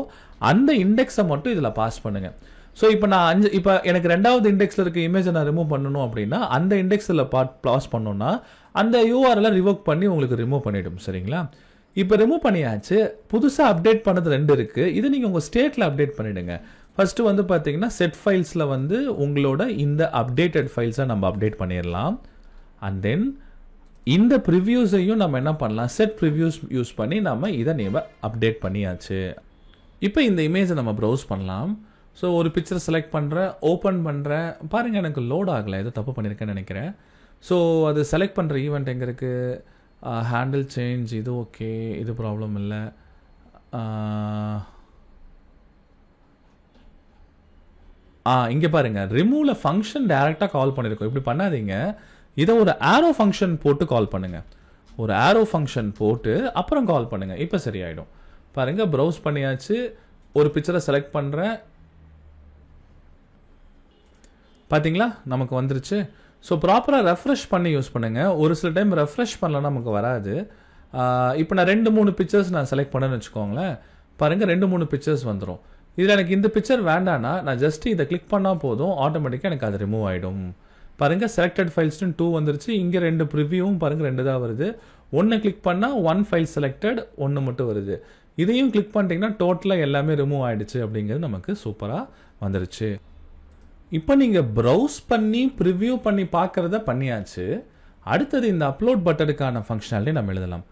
அந்த இண்டெக்ஸை மட்டும் இதில் பாஸ் பண்ணுங்கள். ஸோ இப்போ நான் இப்போ எனக்கு ரெண்டாவது இண்டெக்ஸில் இருக்க இமேஜை நான் ரிமூவ் பண்ணணும் அப்படின்னா அந்த இண்டெக்ஸில் பாஸ் பண்ணோன்னா அந்த URL ரிவோக் பண்ணி உங்களுக்கு ரிமூவ் பண்ணிவிடும். சரிங்களா, இப்போ ரிமூவ் பண்ணியாச்சு. புதுசாக அப்டேட் பண்ணது 2 இருக்குது. இது நீங்கள் உங்கள் ஸ்டேட்டில் அப்டேட் பண்ணிவிடுங்க. ஃபர்ஸ்ட் வந்து பார்த்தீங்கன்னா செட் ஃபைல்ஸில் வந்து உங்களோட இந்த அப்டேட்டட் ஃபைல்ஸை நம்ம அப்டேட் பண்ணிடலாம். அண்ட் தென் இந்த ப்ரிவியூஸையும் நம்ம என்ன பண்ணலாம், செட் ப்ரிவியூஸ் யூஸ் பண்ணி நம்ம இதை அப்டேட் பண்ணியாச்சு. இப்போ இந்த இமேஜை நம்ம ப்ரௌஸ் பண்ணலாம். ஸோ ஒரு பிக்சரை செலக்ட் பண்ணுறேன், ஓப்பன் பண்ணுறேன். பாருங்கள் எனக்கு லோட் ஆகலை, ஏதோ தப்பு பண்ணியிருக்கேன்னு நினைக்கிறேன். ஸோ அது செலக்ட் பண்ணுற ஈவெண்ட் எங்கே இருக்குது, ஹேண்டில் சேஞ்ச், இது ஓகே, இது ப்ராப்ளம் இல்லை. இங்கே பாருங்கள் ரிமூவில் ஃபங்க்ஷன் டைரெக்டாக கால் பண்ணியிருக்கோம். இப்படி பண்ணாதீங்க, இதை ஒரு ஆரோ ஃபங்க்ஷன் போட்டு கால் பண்ணுங்கள். ஒரு ஆரோ ஃபங்க்ஷன் போட்டு அப்புறம் கால் பண்ணுங்கள். இப்போ சரியாயிடும். பாருங்கள் ப்ரௌஸ் பண்ணியாச்சு, ஒரு பிக்சரை செலக்ட் பண்ணுறேன், பார்த்தீங்களா நமக்கு வந்துருச்சு. ஸோ ப்ராப்பராக ரெஃப்ரெஷ் பண்ணி யூஸ் பண்ணுங்கள். ஒரு சில டைம் ரெஃப்ரெஷ் பண்ணலன்னா நமக்கு வராது. இப்போ நான் 2-3 பிக்சர்ஸ் நான் செலக்ட் பண்ணேன்னு வச்சுக்கோங்களேன். பாருங்கள் 2-3 பிக்சர்ஸ் வந்துடும். இதில் எனக்கு இந்த பிக்சர் வேண்டான்னா நான் ஜஸ்ட் இதை கிளிக் பண்ணால் போதும், ஆட்டோமேட்டிக்காக எனக்கு அது ரிமூவ் ஆகிடும். பாருங்கள் செலக்டட் ஃபைல்ஸ்னு 2 வந்துருச்சு. இங்கே 2 ப்ரிவியூவும் பாருங்கள் 2 தான் வருது. 1 கிளிக் பண்ணால் 1 ஃபைல் செலக்டட், 1 மட்டும் வருது. இதையும் கிளிக் பண்ணிட்டீங்கன்னா டோட்டலாக எல்லாமே ரிமூவ் ஆகிடுச்சு. அப்படிங்கிறது நமக்கு சூப்பராக வந்துருச்சு. இப்போ நீங்கள் ப்ரௌஸ் பண்ணி ப்ரிவ்யூ பண்ணி பார்க்குறத பண்ணியாச்சு. அடுத்தது இந்த அப்லோட் பட்டனுக்கான ஃபங்க்ஷனாலிட்டி நம்ம எழுதலாம்.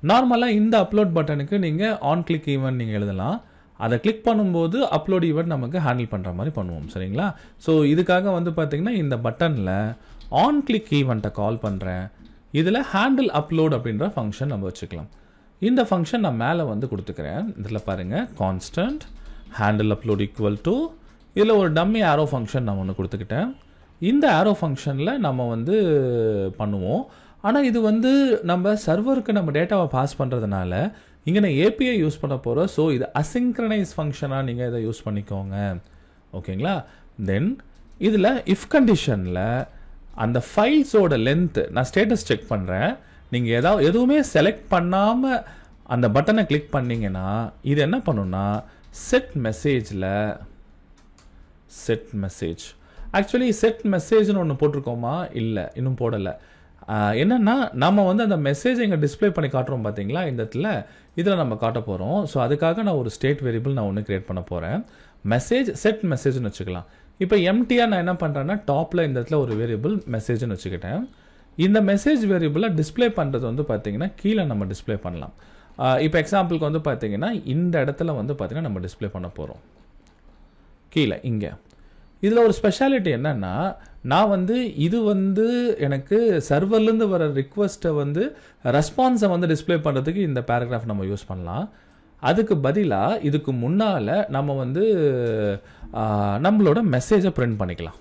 நார்மலாக இந்த அப்லோட் பட்டனுக்கு நீங்கள் ஆன் கிளிக் ஈவெண்ட் நீங்கள் எழுதலாம். அதை கிளிக் பண்ணும்போது அப்லோட் ஈவெண்ட் நமக்கு ஹேண்டில் பண்ணுற மாதிரி பண்ணுவோம். சரிங்களா, ஸோ இதுக்காக வந்து பார்த்தீங்கன்னா இந்த பட்டனில் ஆன் கிளிக் ஈவெண்ட்டை கால் பண்ணுறேன். இதில் ஹேண்டில் அப்லோட் அப்படின்ற ஃபங்க்ஷன் நம்ம வச்சுக்கலாம். இந்த ஃபங்க்ஷன் நான் மேலே வந்து கொடுத்துக்கிறேன். இதில் பாருங்கள் constant handle upload equal to, இதில் ஒரு டம்மி ஆரோ ஃபங்க்ஷன் நான் ஒன்று கொடுத்துக்கிட்டேன். இந்த ஆரோ ஃபங்க்ஷனில் நம்ம வந்து பண்ணுவோம். ஆனால் இது வந்து நம்ம சர்வருக்கு நம்ம டேட்டாவை பாஸ் பண்ணுறதுனால இங்கே நான் ஏபிஐ யூஸ் பண்ண போகிறோம். ஸோ இது அசிங்க்ரனைஸ் ஃபங்க்ஷனாக நீங்கள் இதை யூஸ் பண்ணிக்கோங்க. ஓகேங்களா, தென் இதில் இஃப் கண்டிஷனில் அந்த ஃபைல்ஸோட லென்த்து நான் ஸ்டேட்டஸ் செக் பண்ணுறேன். நீங்கள் எதுவுமே செலக்ட் பண்ணாமல் அந்த பட்டனை கிளிக் பண்ணிங்கன்னா இது என்ன பண்ணுன்னா செட் மெசேஜ் ஆக்சுவலி செட் மெசேஜ்னு ஒன்று போட்டிருக்கோமா, இல்லை இன்னும் போடலை. என்னென்னா நம்ம வந்து அந்த மெசேஜ் இங்கே டிஸ்பிளே பண்ணி காட்டுறோம் பார்த்தீங்களா, இந்த இடத்துல இதில் நம்ம காட்ட போகிறோம். ஸோ அதுக்காக நான் ஒரு ஸ்டேட் வேரியபிள் நான் ஒன்று கிரியேட் பண்ண போகிறேன். செட் மெசேஜ்னு வச்சுக்கலாம். இப்போ எம்டியாக நான் என்ன பண்ணுறேன்னா டாப்பில் இந்த இடத்துல ஒரு வேரியபிள் மெசேஜ்னு வச்சுக்கிட்டேன். இந்த மெசேஜ் வேரியபிளை டிஸ்பிளே பண்ணுறது வந்து பார்த்தீங்கன்னா கீழே நம்ம டிஸ்பிளே பண்ணலாம். இப்போ எக்ஸாம்பிளுக்கு வந்து பார்த்தீங்கன்னா இந்த இடத்துல வந்து பார்த்தீங்கன்னா நம்ம டிஸ்பிளே பண்ண போகிறோம் கீழே இங்கே. இதில் ஒரு ஸ்பெஷாலிட்டி என்னென்னா நான் வந்து இது வந்து எனக்கு சர்வர்லேருந்து வர ரிக்வெஸ்ட்டை வந்து ரெஸ்பான்ஸை வந்து டிஸ்பிளே பண்ணுறதுக்கு இந்த பேராகிராஃப் நம்ம யூஸ் பண்ணலாம். அதுக்கு பதிலாக இதுக்கு முன்னால் நம்ம வந்து நம்மளோட மெசேஜை பிரிண்ட் பண்ணிக்கலாம்.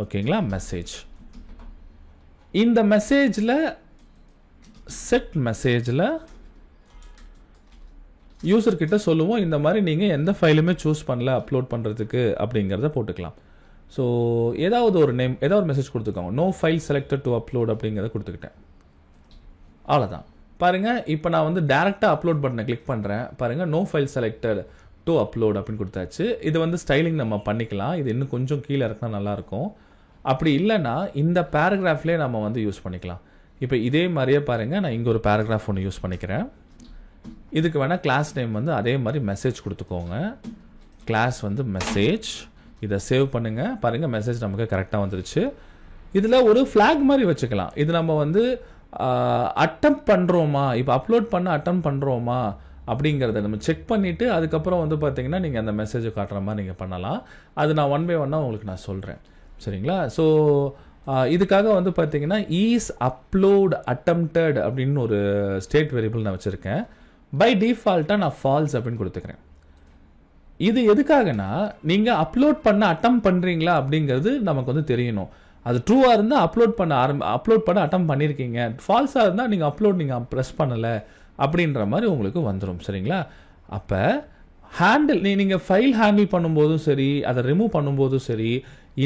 ஓகேங்களா, மெசேஜ். இந்த மெசேஜில் செட் மெசேஜில் யூசர் கிட்ட சொல்லுவோம் இந்த மாதிரி நீங்கள் எந்த ஃபைலுமே சூஸ் பண்ணல அப்லோட் பண்ணுறதுக்கு அப்படிங்கிறத போட்டுக்கலாம். ஸோ ஏதாவது ஒரு நேம் ஏதாவது ஒரு மெசேஜ் கொடுத்துக்கோங்க. No file selected to upload அப்படிங்கிறத கொடுத்துக்கிட்டேன். அவ்வளோதான். பாருங்கள் இப்போ நான் வந்து டேரெக்டாக அப்லோட் பட்டனை கிளிக் பண்ணுறேன். பாருங்கள் no file selected to upload அப்படின்னு கொடுத்தாச்சு. இது வந்து ஸ்டைலிங் நம்ம பண்ணிக்கலாம். இது இன்னும் கொஞ்சம் கீழே இருந்தால் நல்லாயிருக்கும். அப்படி இல்லைன்னா இந்த பேராகிராஃப்லேயே நம்ம வந்து யூஸ் பண்ணிக்கலாம். இப்போ இதே மாதிரியே பாருங்கள் நான் இங்கே ஒரு பேராகிராஃப் ஒன்று யூஸ் பண்ணிக்கிறேன். இதுக்கு வேணால் கிளாஸ் நேம் வந்து அதே மாதிரி மெசேஜ் கொடுத்துக்கோங்க. கிளாஸ் வந்து மெசேஜ். இதை சேவ் பண்ணுங்கள். பாருங்கள் மெசேஜ் நமக்கு கரெக்டாக வந்துருச்சு. இதில் ஒரு ஃப்ளாக் மாதிரி வச்சுக்கலாம். இது நம்ம வந்து அட்டம் பண்ணுறோமா, இப்போ அப்லோட் பண்ண அட்டம் பண்ணுறோமா அப்படிங்கிறத நம்ம செக் பண்ணிவிட்டு அதுக்கப்புறம் வந்து பார்த்தீங்கன்னா நீங்கள் அந்த மெசேஜை காட்டுற மாதிரி நீங்கள் பண்ணலாம். அது நான் ஒன் பை ஒன்னாக உங்களுக்கு நான் சொல்கிறேன். சரிங்களா? ஸோ இதுக்காக வந்து பார்த்தீங்கன்னா ஈஸ் அப்லோட் அட்டம்ப்டட் அப்படின்னு ஒரு ஸ்டேட் வேரியபிள் நான் வச்சுருக்கேன். பை டிஃபால்ட்டாக நான் ஃபால்ஸ் அப்படின்னு கொடுத்துக்கிறேன். இது எதுக்காகனா நீங்கள் அப்லோட் பண்ண அட்டம் பண்ணுறீங்களா அப்படிங்கிறது நமக்கு வந்து தெரியணும். அது ட்ரூவாக இருந்தால் அப்லோட் பண்ண அட்டம் பண்ணியிருக்கீங்க. ஃபால்ஸாக இருந்தால் நீங்கள் அப்லோட் நீங்கள் ப்ரெஸ் பண்ணலை அப்படின்ற மாதிரி உங்களுக்கு வந்துடும். சரிங்களா? அப்போ ஹேண்டில் நீங்கள் ஃபைல் ஹேண்டில் பண்ணும்போதும் சரி, அதை ரிமூவ் பண்ணும்போதும் சரி,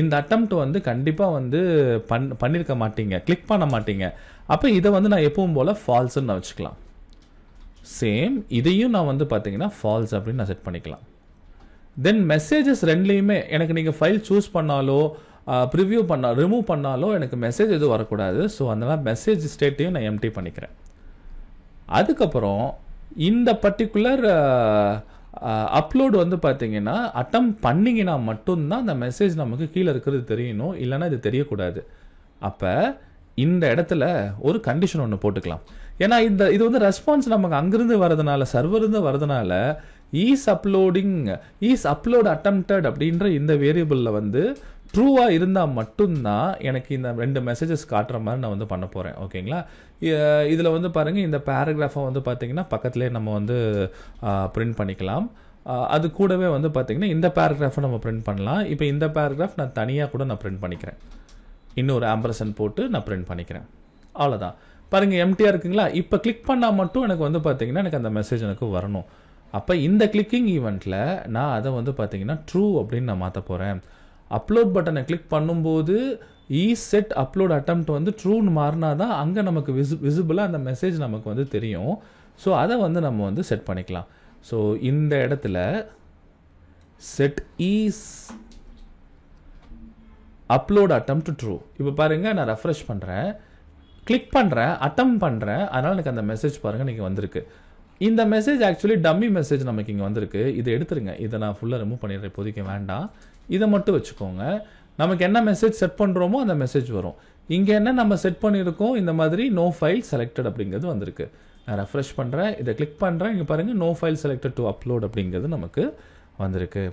இந்த அட்டம்ப்ட் வந்து கண்டிப்பாக வந்து பண்ணியிருக்க மாட்டீங்க, கிளிக் பண்ண மாட்டீங்க. அப்போ இதை வந்து நான் எப்பவும் போல் ஃபால்ஸ்ன்னு நான் வச்சுக்கலாம். சேம் இதையும் நான் வந்து பார்த்தீங்கன்னா ஃபால்ஸ் அப்படின்னு நான் செட் பண்ணிக்கலாம். தென் மெசேஜஸ் ரெண்டுலேயுமே எனக்கு நீங்கள் ஃபைல் சூஸ் பண்ணாலோ ப்ரிவ்யூ ரிமூவ் பண்ணாலோ எனக்கு மெசேஜ் எதுவும் வரக்கூடாது. ஸோ அதனால் மெசேஜ் ஸ்டேட்டையும் நான் எம்டி பண்ணிக்கிறேன். அதுக்கப்புறம் இந்த பர்டிகுலர் அப்லோடு வந்து பார்த்தீங்கன்னா அட்டம் பண்ணிங்கன்னா மட்டும்தான் அந்த மெசேஜ் நமக்கு கீழே இருக்கிறது தெரியணும், இல்லைன்னா இது தெரியக்கூடாது. அப்போ இந்த இடத்துல ஒரு கண்டிஷன் ஒன்று போட்டுக்கலாம். ஏன்னா இது வந்து ரெஸ்பான்ஸ் நமக்கு அங்கிருந்து வரதுனால, சர்வருந்து வரதுனால ஈஸ் அப்லோட் அட்டம்ப்டட் அப்படின்ற இந்த வேரியபிளில் வந்து ட்ரூவாக இருந்தால் மட்டும்தான் எனக்கு இந்த 2 மெசேஜஸ் காட்டுற மாதிரி நான் வந்து பண்ண போகிறேன். ஓகேங்களா? இதில் வந்து பாருங்கள் இந்த பேராகிராஃபை வந்து பார்த்தீங்கன்னா பக்கத்துலேயே நம்ம வந்து பிரிண்ட் பண்ணிக்கலாம். அது கூடவே வந்து பார்த்தீங்கன்னா இந்த பேராகிராஃபை நம்ம பிரிண்ட் பண்ணலாம். இப்போ இந்த பேராகிராஃப் நான் தனியாக கூட நான் பிரிண்ட் பண்ணிக்கிறேன். இன்னொரு ஆம்பர்சன் போட்டு நான் பிரிண்ட் பண்ணிக்கிறேன். அவ்வளோதான். பாருங்கள் எம்டியாக இருக்குங்களா? இப்போ கிளிக் பண்ணால் மட்டும் எனக்கு வந்து பார்த்தீங்கன்னா எனக்கு அந்த மெசேஜ் எனக்கு வரணும். அப்போ இந்த கிளிக்கிங் ஈவெண்ட்டில் நான் அதை வந்து பார்த்தீங்கன்னா ட்ரூ அப்படின்னு நான் மாற்ற போகிறேன். அப்லோட் பட்டனை கிளிக் பண்ணும்போது செட் அப்லோட் அட்டம்ப்ட் வந்து ட்ரூன்னு மாறினா தான் அங்கே நமக்கு விசிபிளாக அந்த மெசேஜ் நமக்கு வந்து தெரியும். ஸோ அதை வந்து நம்ம வந்து செட் பண்ணிக்கலாம். ஸோ இந்த இடத்துல set is upload attempt true. இப்போ பாருங்கள் நான் ரெஃப்ரெஷ் பண்ணுறேன், கிளிக் பண்ணுறேன், அட்டம் பண்ணுறேன். அதனால் எனக்கு அந்த மெசேஜ் பாருங்கள் நீங்கள் வந்திருக்கு. இந்த மெசேஜ் ஆக்சுவலி டம்மி மெசேஜ் நமக்கு இங்கே வந்திருக்கு. இதை எடுத்துருங்க. இதை நான் ஃபுல்லாக ரிமூவ் பண்ணிடுறேன், இப்போதைக்கு வேண்டாம். இதை மட்டும் வச்சுக்கோங்க. நமக்கு என்ன மெசேஜ் செட் பண்ணுறோமோ அந்த மெசேஜ் வரும். இங்கே என்ன நம்ம செட் பண்ணியிருக்கோம், இந்த மாதிரி நோ ஃபைல் செலக்டட் அப்படிங்கிறது வந்திருக்கு. நான் ரெஃப்ரெஷ் பண்ணுறேன், இதை கிளிக் பண்ணுறேன். இங்கே பாருங்கள் no file selected to upload அப்படிங்கிறது நமக்கு வந்திருக்கு.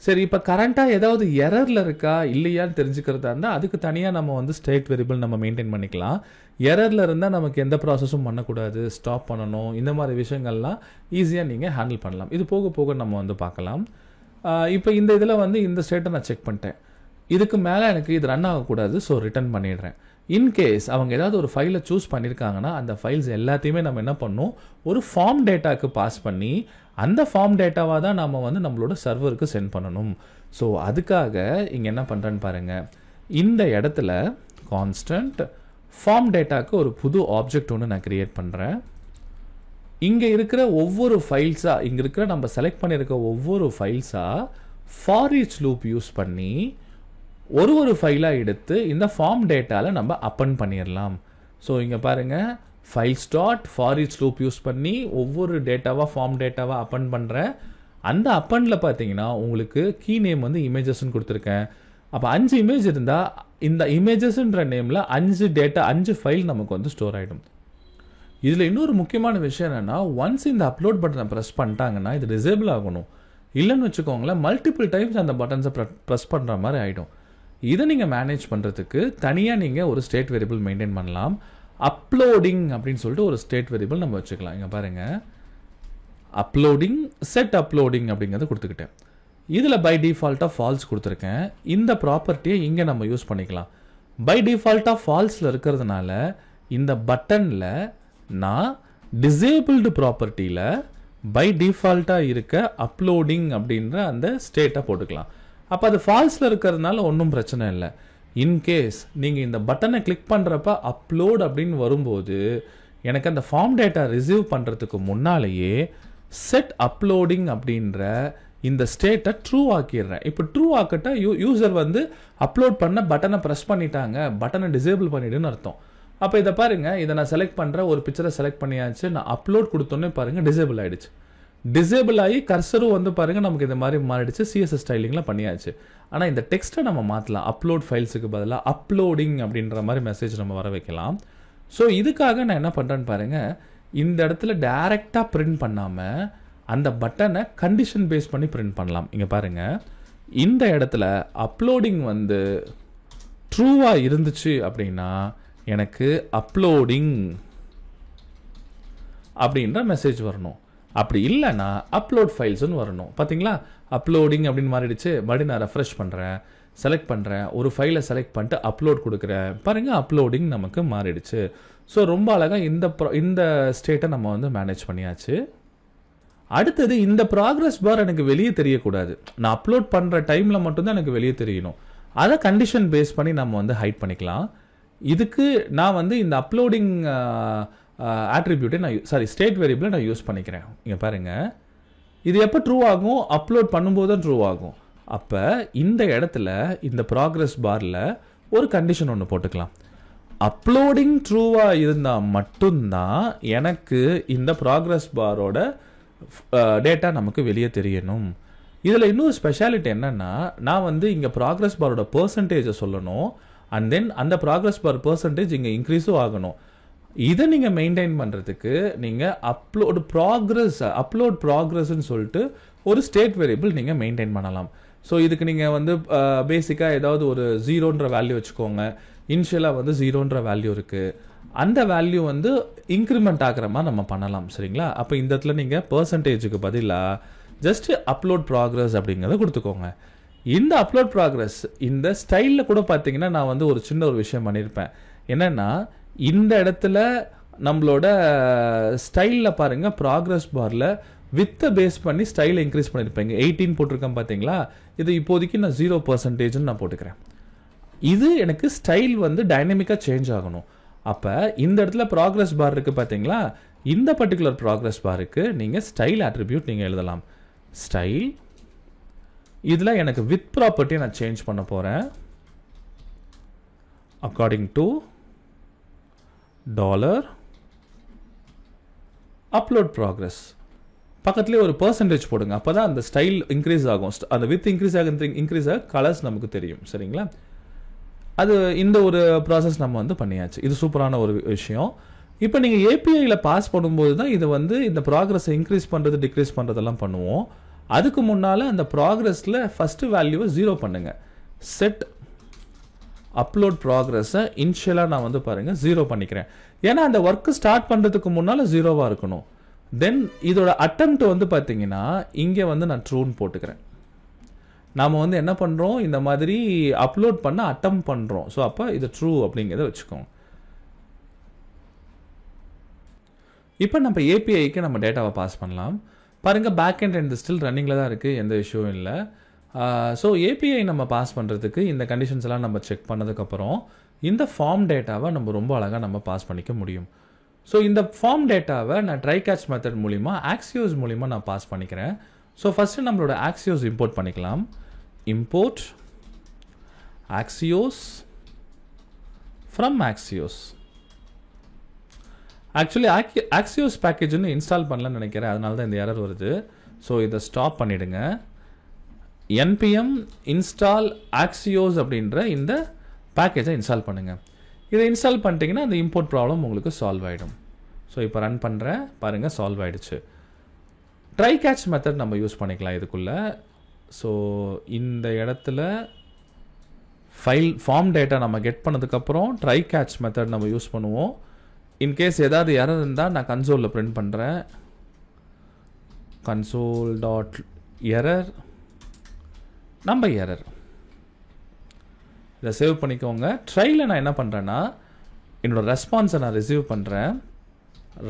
சரி, இப்போ கரண்ட்டாக ஏதாவது எரரில் இருக்கா இல்லையான்னு தெரிஞ்சுக்கிறதா இருந்தால் அதுக்கு தனியாக நம்ம வந்து ஸ்டேட் வேரியபிள் நம்ம மெயின்டைன் பண்ணிக்கலாம். எரரில் இருந்தால் நமக்கு எந்த ப்ராசஸும் பண்ணக்கூடாது, ஸ்டாப் பண்ணணும், இந்த மாதிரி விஷயங்கள்லாம் ஈஸியாக நீங்கள் ஹேண்டில் பண்ணலாம். இது போக போக நம்ம வந்து பார்க்கலாம். இப்போ இந்த இதில் வந்து இந்த ஸ்டேட்டை நான் செக் பண்ணிட்டேன். இதுக்கு மேலே எனக்கு இது ரன் ஆகக்கூடாது. ஸோ ரிட்டர்ன் பண்ணிடுறேன். இன்கேஸ் அவங்க ஏதாவது ஒரு ஃபைலை சூஸ் பண்ணியிருக்காங்கன்னா அந்த ஃபைல்ஸ் எல்லாத்தையுமே நம்ம என்ன பண்ணணும், ஒரு ஃபார்ம் டேட்டாவுக்கு பாஸ் பண்ணி அந்த ஃபார்ம் டேட்டாவாக தான் நம்ம வந்து நம்மளோட சர்வருக்கு சென்ட் பண்ணணும். ஸோ அதுக்காக இங்கே என்ன பண்ணுறேன்னு பாருங்கள். இந்த இடத்துல கான்ஸ்டன்ட் ஃபார்ம் டேட்டாவுக்கு ஒரு புது ஆப்ஜெக்ட் ஒன்று நான் க்ரியேட் பண்ணுறேன். இங்கே இருக்கிற ஒவ்வொரு ஃபைல்ஸாக, இங்கே இருக்கிற நம்ம செலக்ட் பண்ணியிருக்க ஒவ்வொரு ஃபைல்ஸாக ஃபார் ஈச் லூப் யூஸ் பண்ணி ஒரு ஃபைலாக எடுத்து இந்த ஃபார்ம் டேட்டாவில் நம்ம அப்பன் பண்ணிடலாம். ஸோ இங்கே பாருங்கள், files dot for each loop use பண்ணி ஒவ்வொரு டேட்டாவாக ஃபார்ம் டேட்டாவாக அப்பன் பண்ணுறேன். அந்த அப்பனில் பார்த்தீங்கன்னா உங்களுக்கு கீ நேம் வந்து இமேஜஸ்ன்னு கொடுத்துருக்கேன். அப்போ 5 இமேஜ் இருந்தால் இந்த இமேஜஸ்ன்ற நேமில் 5 ஃபைல் நமக்கு வந்து ஸ்டோர் ஆகிடும். இதில் இன்னொரு முக்கியமான விஷயம் என்னென்னா, ஒன்ஸ் இந்த அப்லோட் பட்டனை ப்ரெஸ் பண்ணிட்டாங்கன்னா இது டிசேபிள் ஆகணும். இல்லைன்னு வச்சுக்கோங்களேன், மல்டிபிள் டைம்ஸ் அந்த பட்டன்ஸை ப்ரெஸ் பண்ணுற மாதிரி ஆகிடும். இதை நீங்கள் மேனேஜ் பண்ணுறதுக்கு தனியாக நீங்கள் ஒரு ஸ்டேட் வேரியபிள் மெயின்டைன் பண்ணலாம். அப்லோடிங் அப்படின்னு சொல்லிட்டு ஒரு ஸ்டேட் வேரியபிள் நம்ம வச்சுக்கலாம். இங்கே பாருங்கள், அப்லோடிங் செட் அப்லோடிங் அப்படிங்கிறத கொடுத்துக்கிட்டேன். இதில் பை டிஃபால்ட்டாக ஃபால்ஸ் கொடுத்துருக்கேன். இந்த ப்ராப்பர்ட்டியை இங்கே நம்ம யூஸ் பண்ணிக்கலாம். பை டிஃபால்ட்டாக ஃபால்ஸில் இருக்கிறதுனால இந்த பட்டனில் நான் டிசேபிள்டு ப்ராப்பர்ட்டியில் பை டிஃபால்ட்டாக இருக்க அப்லோடிங் அப்படின்ற அந்த ஸ்டேட்டை போட்டுக்கலாம். அப்போ அது ஃபால்ஸில் இருக்கிறதுனால ஒன்றும் பிரச்சனை இல்லை. இன்கேஸ் நீங்கள் இந்த பட்டனை கிளிக் பண்ணுறப்ப அப்லோட் அப்படின்னு வரும்போது எனக்கு அந்த ஃபார்ம் டேட்டா ரிசீவ் பண்ணுறதுக்கு முன்னாலேயே செட் அப்லோடிங் அப்படின்ற இந்த ஸ்டேட்டை ட்ரூ ஆக்கிடுறேன். இப்போ ட்ரூ ஆக்கிட்டா யூசர் வந்து அப்லோட் பண்ண பட்டனை ப்ரெஸ் பண்ணிட்டாங்க, பட்டனை டிசேபிள் பண்ணிடுன்னு அர்த்தம். அப்போ இதை பாருங்கள், இதை நான் செலக்ட் பண்ணுறேன், ஒரு பிக்சரை செலக்ட் பண்ணியாச்சு, நான் அப்லோட் கொடுத்தோன்னே பாருங்கள் டிசேபிள் ஆகிடுச்சு. டிசேபிள் ஆகி கர்சரும் வந்து பாருங்கள் நமக்கு இந்த மாதிரி மாறிடுச்சு, சிஎஸ்எஸ் ஸ்டைலிங்லாம் பண்ணியாச்சு. ஆனால் இந்த டெக்ஸ்ட்டை நம்ம மாற்றலாம். அப்லோட் ஃபைல்ஸுக்கு பதிலாக அப்லோடிங் அப்படின்ற மாதிரி மெசேஜ் நம்ம வர வைக்கலாம். ஸோ இதுக்காக நான் என்ன பண்ணுறேன்னு பாருங்கள், இந்த இடத்துல டைரெக்டாக பிரிண்ட் பண்ணாமல் அந்த பட்டனை கண்டிஷன் பேஸ் பண்ணி பிரிண்ட் பண்ணலாம். இங்கே பாருங்கள், இந்த இடத்துல அப்லோடிங் வந்து ட்ரூவாக இருந்துச்சு அப்படின்னா எனக்கு அப்லோடிங் அப்படின்ற மெசேஜ் வரணும். அப்படி இல்லைன்னா அப்லோட் ஃபைல்ஸ்னு வரணும். பார்த்தீங்களா, அப்லோடிங் அப்படின்னு மாறிடுச்சு. மறுபடியும் நான் ரெஃப்ரெஷ் பண்ணுறேன், செலக்ட் பண்ணுறேன், ஒரு ஃபைலை செலக்ட் பண்ணிட்டு அப்லோட் கொடுக்குறேன், பாருங்கள் அப்லோடிங் நமக்கு மாறிடுச்சு. ஸோ ரொம்ப அழகாக இந்த ஸ்டேட்டை நம்ம வந்து மேனேஜ் பண்ணியாச்சு. அடுத்தது இந்த ப்ராக்ரஸ் பார் எனக்கு வெளியே தெரியக்கூடாது. நான் அப்லோட் பண்ணுற டைமில் மட்டும்தான் எனக்கு வெளியே தெரியணும். அதை கண்டிஷன் பேஸ் பண்ணி நம்ம வந்து ஹைட் பண்ணிக்கலாம். இதுக்கு நான் வந்து இந்த அப்லோடிங் ஆட்ரிபியூட்டை ஸ்டேட் வேரியபிளை நான் யூஸ் பண்ணிக்கிறேன். இங்கே பாருங்கள், இது எப்போ ட்ரூ ஆகும், அப்லோட் பண்ணும்போது தான் ட்ரூ ஆகும். அப்போ இந்த இடத்துல இந்த ப்ராக்ரஸ் பாரில் ஒரு கண்டிஷன் ஒன்று போட்டுக்கலாம். அப்லோடிங் ட்ரூவாக இருந்தால் மட்டும்தான் எனக்கு இந்த ப்ராக்ரஸ் பாரோட டேட்டா நமக்கு வெளியே தெரியணும். இதில் இன்னொரு ஸ்பெஷாலிட்டி என்னென்னா, நான் வந்து இங்கே ப்ராக்ரஸ் பாரோட பர்சன்டேஜை சொல்லணும், அண்ட் தென் அந்த ப்ராக்ரஸ் பார் பர்சன்டேஜ் இங்கே இன்க்ரீஸும் ஆகணும். இதை நீங்கள் மெயின்டைன் பண்ணுறதுக்கு நீங்கள் அப்லோட் ப்ராக்ரஸ்ன்னு சொல்லிட்டு ஒரு ஸ்டேட் வேரியபிள் நீங்கள் மெயின்டைன் பண்ணலாம். ஸோ இதுக்கு நீங்கள் வந்து பேசிக்காக ஏதாவது ஒரு 0ன்ற வேல்யூ வச்சுக்கோங்க. இனிஷியலாக வந்து 0ன்ற வேல்யூ இருக்குது, அந்த வேல்யூ வந்து இன்க்ரிமெண்ட் ஆகிற மாதிரி நம்ம பண்ணலாம். சரிங்களா, அப்போ இந்த இடத்துல நீங்கள் பர்சன்டேஜுக்கு பதிலாக ஜஸ்ட் அப்லோட் ப்ராக்ரஸ் அப்படிங்கிறத கொடுத்துக்கோங்க. இந்த அப்லோட் ப்ராக்ரஸ் இந்த ஸ்டைலில் கூட பார்த்தீங்கன்னா நான் வந்து ஒரு சின்ன ஒரு விஷயம் பண்ணியிருப்பேன். என்னென்னா, இந்த இடத்துல நம்மளோட ஸ்டைலில் பாருங்கள், ப்ராக்ரஸ் பாரில் வித்தை பேஸ் பண்ணி ஸ்டைலை இன்க்ரீஸ் பண்ணியிருப்பேங்க. 18 போட்டிருக்கேன் பார்த்தீங்களா, இது இப்போதைக்கு நான் 0% நான் போட்டுக்கிறேன். இது எனக்கு ஸ்டைல் வந்து டைனமிக்காக சேஞ்ச் ஆகணும். அப்போ இந்த இடத்துல ப்ராக்ரஸ் பார் இருக்குது பார்த்தீங்களா, இந்த பர்டிகுலர் ப்ராக்ரஸ் பாருக்கு நீங்கள் ஸ்டைல் ஆட்ரிபியூட் நீங்கள் எழுதலாம். ஸ்டைல் இதில் எனக்கு வித் ப்ராப்பர்ட்டியை நான் சேஞ்ச் பண்ண போகிறேன். அக்கார்டிங் டு $அப்லோட் ப்ராக்ரஸ் பக்கத்துலேயே ஒரு பர்சன்டேஜ் போடுங்க. அப்போ தான் அந்த ஸ்டைல் இன்க்ரீஸ் ஆகும். அந்த வித் இன்க்ரீஸ் ஆக கலர்ஸ் நமக்கு தெரியும். சரிங்களா, அது இந்த ஒரு ப்ராசஸ் நம்ம வந்து பண்ணியாச்சு. இது சூப்பரான ஒரு விஷயம். இப்போ நீங்கள் ஏபிஐயில் பாஸ் பண்ணும்போது தான் இது வந்து இந்த ப்ராக்ரஸை இன்க்ரீஸ் பண்ணுறது டிக்ரீஸ் பண்ணுறதெல்லாம் பண்ணுவோம். அதுக்கு முன்னால் அந்த ப்ராக்ரஸில் ஃபஸ்ட்டு வேல்யூவை 0 பண்ணுங்கள். செட் அப்லோட் ப்ராக்ரஸை இனிஷியலாக நான் வந்து பாருங்கள் 0 பண்ணிக்கிறேன். ஏன்னா அந்த ஒர்க்கு ஸ்டார்ட் பண்ணுறதுக்கு முன்னால் 0வாக இருக்கணும். தென் இதோட அட்டெம்ப்ட் வந்து பார்த்தீங்கன்னா இங்கே வந்து நான் ட்ரூன்னு போட்டுக்கிறேன். நாம் வந்து என்ன பண்ணுறோம், இந்த மாதிரி அப்லோட் பண்ண அட்டெம்ப்ட் பண்ணுறோம். ஸோ அப்போ இது ட்ரூ அப்படிங்கிறத வச்சுக்கோங்க. இப்போ நம்ம ஏபிஐக்கு நம்ம டேட்டாவை பாஸ் பண்ணலாம். பாருங்கள், பேக் அண்ட் இந்த ஸ்டில் ரன்னிங்கில் தான் இருக்குது, எந்த இஷ்யூவும் இல்லை. ஸோ ஏபிஐ நம்ம பாஸ் பண்ணுறதுக்கு இந்த கண்டிஷன்ஸ் எல்லாம் நம்ம செக் பண்ணதுக்கப்புறம் இந்த ஃபார்ம் டேட்டாவை நம்ம ரொம்ப அழகாக நம்ம பாஸ் பண்ணிக்க முடியும். ஸோ இந்த ஃபார்ம் டேட்டாவை நான் ட்ரை கேட்ச் மெத்தட் மூலிமா ஆக்சியோஸ் மூலிமா நான் பாஸ் பண்ணிக்கிறேன். ஸோ ஃபஸ்ட்டு நம்மளோட ஆக்சியோஸ் இம்போர்ட் பண்ணிக்கலாம். Import axios from axios. Actually axios பேக்கேஜ்னு இன்ஸ்டால் பண்ணலன்னு நினைக்கிறேன், அதனால தான் இந்த எரர் வருது. ஸோ இதை ஸ்டாப் பண்ணிவிடுங்க. npm install axios அப்படின்ற இந்த பேக்கேஜை இன்ஸ்டால் பண்ணுங்கள். இதை இன்ஸ்டால் பண்ணிட்டீங்கன்னா அந்த இம்போர்ட் ப்ராப்ளம் உங்களுக்கு சால்வ் ஆகிடும். ஸோ இப்போ ரன் பண்ணுறேன், பாருங்கள் சால்வ் ஆகிடுச்சு. ட்ரை கேட்ச் மெத்தட் நம்ம யூஸ் பண்ணிக்கலாம் இதுக்குள்ளே. ஸோ இந்த இடத்துல ஃபார்ம் டேட்டா நம்ம கெட் பண்ணதுக்கப்புறம் ட்ரை கேட்ச் மெத்தட் நம்ம யூஸ் பண்ணுவோம். இன்கேஸ் ஏதாவது எரர் இருந்தால் நான் கன்சோலில் பிரிண்ட் பண்ணுறேன். console.error நம்ம எரர் இதை சேவ் பண்ணிக்கோங்க. ட்ரையில் நான் என்ன பண்ணுறேன்னா என்னோடய ரெஸ்பான்ஸை நான் ரிசீவ் பண்ணுறேன்.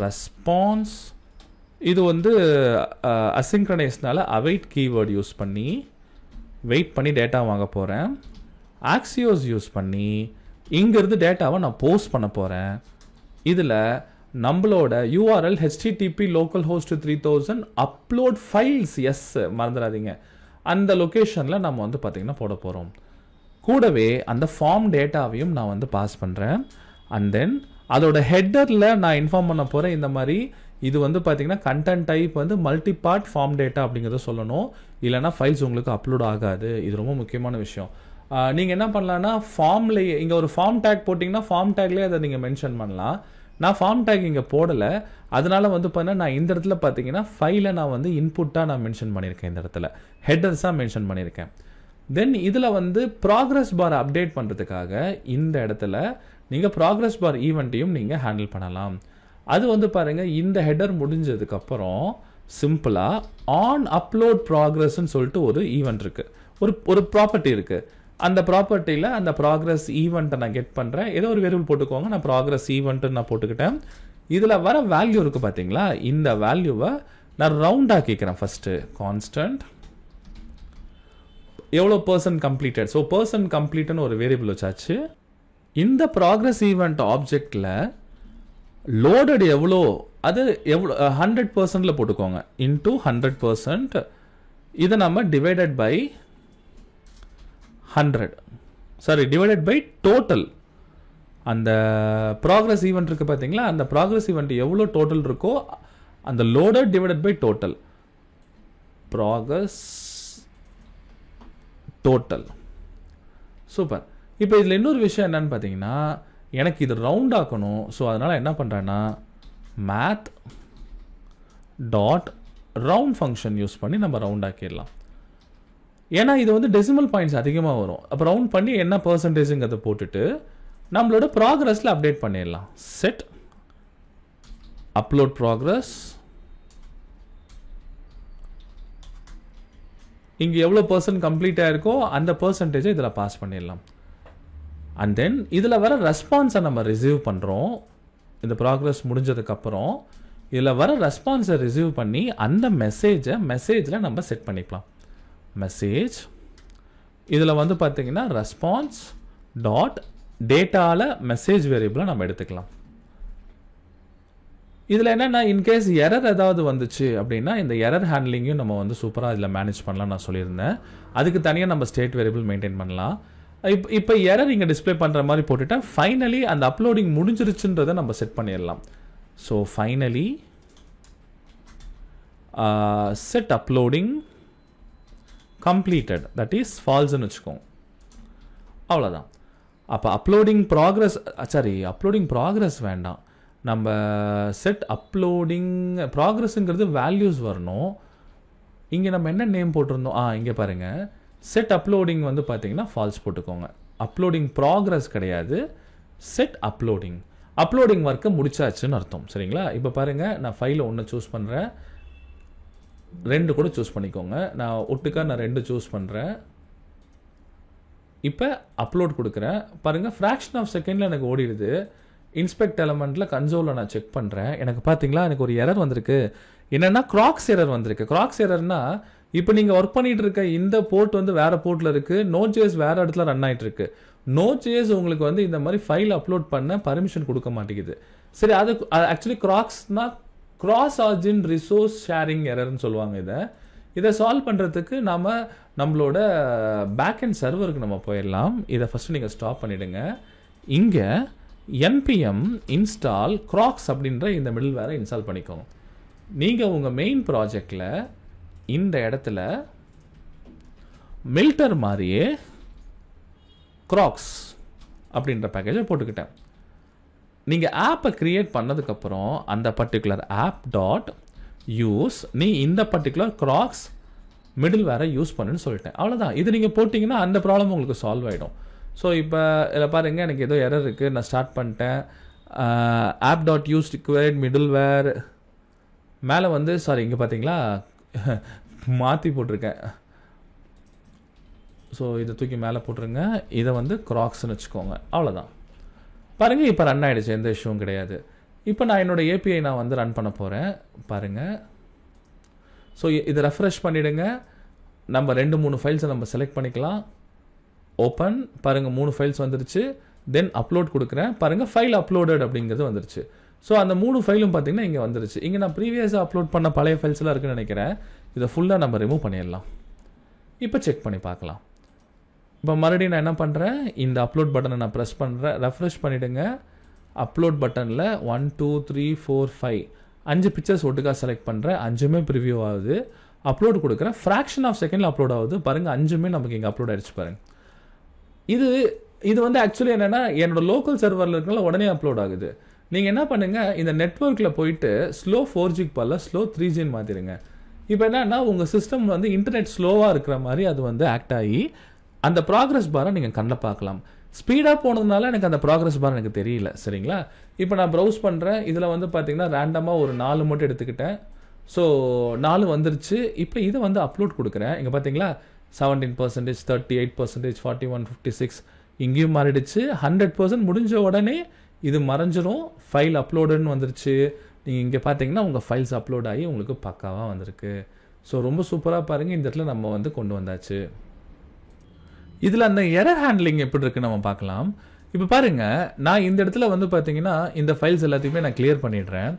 ரெஸ்பான்ஸ் இது வந்து அசிங்க்ரனைஸ்னால அவைட் கீவேர்டு யூஸ் பண்ணி வெயிட் பண்ணி டேட்டா வாங்க போகிறேன். ஆக்சியோஸ் யூஸ் பண்ணி இங்கேருந்து டேட்டாவை நான் போஸ்ட் பண்ண போகிறேன். இதில் நம்மளோட URL HTTP localhost 3000 upload files எஸ் மறந்துடாதீங்க. அந்த லொக்கேஷனில் நம்ம வந்து பார்த்திங்கன்னா போட போகிறோம். கூடவே அந்த ஃபார்ம் டேட்டாவையும் நான் வந்து பாஸ் பண்ணுறேன். அண்ட் தென் அதோட ஹெட்டரில் நான் இன்ஃபார்ம் பண்ண போகிறேன். இந்த மாதிரி இது வந்து பார்த்தீங்கன்னா கண்டென்ட் டைப் வந்து மல்டி பார்ட் ஃபார்ம் டேட்டா அப்படிங்கிறத சொல்லணும். இல்லைனா ஃபைல்ஸ் உங்களுக்கு அப்லோட் ஆகாது. இது ரொம்ப முக்கியமான விஷயம். நீங்கள் என்ன பண்ணலான்னா ஃபார்ம்லேயே இங்கே ஒரு ஃபார்ம் டேக் போட்டிங்கன்னா ஃபார்ம் டேக்லேயே அதை நீங்கள் மென்ஷன் பண்ணலாம். நான் ஃபார்ம் டேக் இங்கே போடலை. அதனால வந்து பார்த்தீங்கன்னா நான் இந்த இடத்துல பார்த்தீங்கன்னா ஃபைலை நான் வந்து இன்புட்டாக நான் மென்ஷன் பண்ணியிருக்கேன். இந்த இடத்துல ஹெட்டர்ஸாக மென்ஷன் பண்ணியிருக்கேன். தென் இதில் வந்து ப்ராக்ரஸ் பார் அப்டேட் பண்ணுறதுக்காக இந்த இடத்துல நீங்கள் ப்ராக்ரஸ் பார் ஈவெண்ட்டையும் நீங்கள் ஹேண்டில் பண்ணலாம். அது வந்து பாருங்கள் இந்த ஹெட்டர் முடிஞ்சதுக்கப்புறம் சிம்பிளாக ஆன் அப்லோட் ப்ராக்ரஸ்ன்னு சொல்லிட்டு ஒரு ஈவெண்ட் இருக்குது, ஒரு ப்ராப்பர்ட்டி இருக்குது. அந்த ப்ராப்பர்ட்டியில் அந்த ப்ராக்ரஸ் ஈவெண்ட்டை நான் கெட் பண்ணுறேன். ஏதோ ஒரு வேரியபிள் போட்டுக்கோங்க. நான் ப்ராக்ரஸ் ஈவெண்ட்டுன்னு நான் போட்டுக்கிட்டேன். இதில் வர வேல்யூ இருக்குது பார்த்தீங்களா, இந்த வேல்யூவை நான் ரவுண்டாக கேட்குறேன். ஃபஸ்ட்டு கான்ஸ்டன்ட் எவ்வளோ பர்சன்ட் கம்ப்ளீட்டட். ஸோ பர்சன்ட் கம்ப்ளீட்னு ஒரு வேரியபிள் வச்சாச்சு. இந்த ப்ராக்ரஸ் ஈவெண்ட் ஆப்ஜெக்டில் லோடட் எவ்வளோ அது எவ்வளோ 100%ல் போட்டுக்கோங்க. இன்டூ 100%. இதை நம்ம divided by 100 divided by total. அந்த ப்ராக்ரஸ் ஈவெண்ட் இருக்குது பார்த்தீங்களா, அந்த ப்ராக்ரஸ் ஈவெண்ட் எவ்வளோ டோட்டல் இருக்கோ அந்த loaded divided by total. Progress total. Super. இப்போ இதில் இன்னொரு விஷயம் என்னன்னு பார்த்தீங்கன்னா, எனக்கு இது ரவுண்ட் ஆக்கணும். ஸோ அதனால் என்ன பண்ணுறேன்னா math dot round function use பண்ணி நம்ம ரவுண்ட் ஆக்கிடலாம். ஏன்னா இது வந்து டெசிமல் பாயிண்ட்ஸ் அதிகமாக வரும். அப்போ ரவுண்ட் பண்ணி என்ன பர்சன்டேஜுங்கிறத போட்டுட்டு நம்மளோட ப்ராக்ரஸில் அப்டேட் பண்ணிடலாம். Set upload progress. இங்கே எவ்வளோ பர்சன்ட் கம்ப்ளீட் ஆகிருக்கோ அந்த பர்சன்டேஜை இதில் பாஸ் பண்ணிடலாம். அண்ட் தென் இதில் வர ரெஸ்பான்ஸை நம்ம ரிசீவ் பண்ணுறோம். இந்த ப்ராக்ரஸ் முடிஞ்சதுக்கப்புறம் இதில் வர ரெஸ்பான்ஸை ரிசீவ் பண்ணி அந்த மெசேஜில் நம்ம செட் பண்ணிக்கலாம். மெசேஜ் இதில் வந்து பார்த்தீங்கன்னா ரெஸ்பான்ஸ் டாட் டேட்டாவில் மெசேஜ் வேரியபிளை நம்ம எடுத்துக்கலாம். இதில் என்னென்னா இன்கேஸ் எரர் ஏதாவது வந்துச்சு அப்படின்னா இந்த எரர் ஹேண்ட்லிங்கையும் நம்ம வந்து சூப்பராக இதில் மேனேஜ் பண்ணலாம். நான் சொல்லியிருந்தேன் அதுக்கு தனியாக நம்ம ஸ்டேட் வேரியபிள் மெயின்டைன் பண்ணலாம். இப்போ எரர் இங்கே டிஸ்பிளே பண்ணுற மாதிரி போட்டுட்டேன். ஃபைனலி அந்த அப்லோடிங் முடிஞ்சிருச்சுன்றதை நம்ம செட் பண்ணிடலாம். So finally set uploading completed, that is ஃபால்ஸ்ன்னு வச்சுக்கோங்க. அவ்வளோதான். அப்போ அப்லோடிங் ப்ராக்ரஸ் வேண்டாம். நம்ம செட் அப்லோடிங் ப்ராக்ரஸுங்கிறது வேல்யூஸ் வரணும். இங்கே நம்ம என்ன நேம் போட்டிருந்தோம், இங்கே பாருங்கள் செட் அப்லோடிங் வந்து பார்த்தீங்கன்னா ஃபால்ஸ் போட்டுக்கோங்க. அப்லோடிங் ப்ராக்ரஸ் கிடையாது, செட் அப்லோடிங் ஒர்க்கை முடிச்சாச்சுன்னு அர்த்தம். சரிங்களா? இப்போ பாருங்கள் நான் ஃபைலை ஒன்று சூஸ் பண்ணுறேன், 2 கூட சூஸ் பண்ணிக்கோங்க. நான் ஒட்டுக்கா 2 சூஸ் பண்ணுறேன். இப்போ அப்லோட் கொடுக்குறேன். பாருங்கள் ஃப்ராக்ஷன் ஆஃப் செகண்டில் எனக்கு ஓடிடுது. இன்ஸ்பெக்ட் எலமெண்ட்டில் கன்சோலில் நான் செக் பண்ணுறேன். எனக்கு பார்த்தீங்களா எனக்கு ஒரு எரர் வந்திருக்கு. என்னென்னா கிராக்ஸ் எரர் வந்திருக்கு. கிராக்ஸ் எரர்னா இப்போ நீங்கள் ஒர்க் பண்ணிட்டு இருக்க இந்த போர்ட் வந்து வேறு போர்ட்டில் இருக்குது, Node.js வேறு இடத்துல ரன் ஆகிட்டு இருக்கு. Node.js உங்களுக்கு வந்து இந்த மாதிரி ஃபைல் அப்லோட் பண்ண பர்மிஷன் கொடுக்க மாட்டேங்குது. சரி, அது ஆக்சுவலி கிராக்ஸ்னா கிராஸ் ஆர்ஜின் ரிசோர்ஸ் ஷேரிங் எரர்னு சொல்லுவாங்க. இதை சால்வ் பண்ணுறதுக்கு நம்மளோட பேக் அண்ட் சர்வருக்கு நம்ம போயிடலாம். இதை ஃபஸ்ட்டு நீங்கள் ஸ்டாப் பண்ணிவிடுங்க. இங்கே npm install crocs அப்படின்ற இந்த மிடில் வேரை இன்ஸ்டால் பண்ணிக்கோங்க. நீங்கள் உங்கள் மெயின் ப்ராஜெக்டில் இந்த இடத்துல மில்டர் மாதிரியே crocs அப்படின்ற பேக்கேஜை போட்டுக்கிட்டேன். நீங்கள் ஆப்பை க்ரியேட் பண்ணதுக்கப்புறம் அந்த பர்டிகுலர் ஆப் டாட் யூஸ் நீ இந்த பர்டிகுலர் crocs மிடில் வேரை யூஸ் பண்ணுன்னு சொல்லிட்டேன். அவ்வளோதான். இது நீங்கள் போட்டிங்கன்னா அந்த ப்ராப்ளம் உங்களுக்கு சால்வ் ஆகிடும். ஸோ இப்போ இதில் பாருங்கள் எனக்கு ஏதோ எரர் இருக்குது. நான் ஸ்டார்ட் பண்ணிட்டேன். App dot use required middleware மேலே வந்து இங்கே பார்த்தீங்களா மாற்றி போட்டிருக்கேன். ஸோ இதை தூக்கி மேலே போட்டுருங்க. இதை வந்து crocsன்னு வச்சுக்கோங்க. அவ்வளோதான். பாருங்கள் இப்போ ரன் ஆகிடுச்சு, எந்த இஷ்யூவும் கிடையாது. இப்போ நான் என்னோட ஏபிஐ நான் வந்து ரன் பண்ண போகிறேன் பாருங்கள். ஸோ இதை ரெஃப்ரெஷ் பண்ணிவிடுங்க. நம்ம 2-3 ஃபைல்ஸை நம்ம செலக்ட் பண்ணிக்கலாம். ஓப்பன் பாருங்கள், 3 ஃபைல்ஸ் வந்துருச்சு. தென் அப்லோட் கொடுக்குறேன் பாருங்கள், ஃபைல் அப்லோடட் அப்படிங்கிறது வந்துருச்சு. ஸோ அந்த 3 ஃபைலும் பார்த்தீங்கன்னா இங்கே வந்துருச்சு. இங்கே நான் ப்ரீவியஸாக அப்லோட் பண்ண பழைய ஃபைல்ஸ்லாம் இருக்குன்னு நினைக்கிறேன். இதை ஃபுல்லாக நம்ம ரிமூவ் பண்ணிடலாம். இப்போ செக் பண்ணி பார்க்கலாம். இப்போ மறுபடியும் நான் என்ன பண்ணுறேன், இந்த அப்லோட் பட்டனை நான் ப்ரெஸ் பண்ணுறேன். ரெஃப்ரெஷ் பண்ணிவிடுங்க. அப்லோட் பட்டனில் 1 2 3 4 5 5 பிக்சர்ஸ் ஒட்டுக்காக செலக்ட் பண்ணுறேன். 5மே ப்ரிவியூ ஆகுது. அப்லோட் கொடுக்குறேன். ஃப்ராக்ஷன் ஆஃப் செகண்டில் அப்லோட் ஆகுது பாருங்கள். 5மே நமக்கு இங்கே அப்லோட் ஆகிடுச்சு பாருங்கள். இது வந்து ஆக்சுவலி என்னென்னா என்னோட லோக்கல் சர்வரில் இருக்கனால உடனே அப்லோட் ஆகுது. நீங்கள் என்ன பண்ணுங்கள், இந்த நெட்வொர்க்கில் போயிட்டு ஸ்லோ 4Gக்கு பதிலாக ஸ்லோ 3Gன்னு மாற்றிடுங்க. இப்போ என்னன்னா உங்கள் சிஸ்டம் வந்து இன்டர்நெட் ஸ்லோவாக இருக்கிற மாதிரி அது வந்து ஆக்ட் ஆகி அந்த ப்ராக்ரஸ் பாரை நீங்கள் கண்ணில் பார்க்கலாம். ஸ்பீடாக போனதுனால எனக்கு அந்த ப்ராக்ரஸ் பார் எனக்கு தெரியல. சரிங்களா? இப்போ நான் ப்ரௌஸ் பண்ணுறேன். இதில் வந்து பார்த்தீங்கன்னா ரேண்டமாக ஒரு 4 மட்டும் எடுத்துக்கிட்டேன். ஸோ 4 வந்துருச்சு. இப்போ இதை வந்து அப்லோட் கொடுக்குறேன். இங்கே பார்த்தீங்களா 17%, 38%, 41, 56 இங்கேயும் மாறிடுச்சு. 100% முடிஞ்ச உடனே இது மறைஞ்சிரும். ஃபைல் அப்லோடுன்னு வந்துருச்சு. நீங்கள் இங்கே பார்த்தீங்கன்னா உங்கள் ஃபைல்ஸ் அப்லோட் ஆகி உங்களுக்கு பக்காவாக வந்திருக்கு. ஸோ ரொம்ப சூப்பராக பாருங்கள். இந்த இடத்துல நம்ம வந்து கொண்டு வந்தாச்சு. இதில் அந்த எரர் ஹேண்ட்லிங் எப்படி இருக்குன்னு நம்ம பார்க்கலாம். இப்போ பாருங்கள், நான் இந்த இடத்துல வந்து பார்த்தீங்கன்னா இந்த ஃபைல்ஸ் எல்லாத்தையுமே நான் கிளியர் பண்ணிடுறேன்.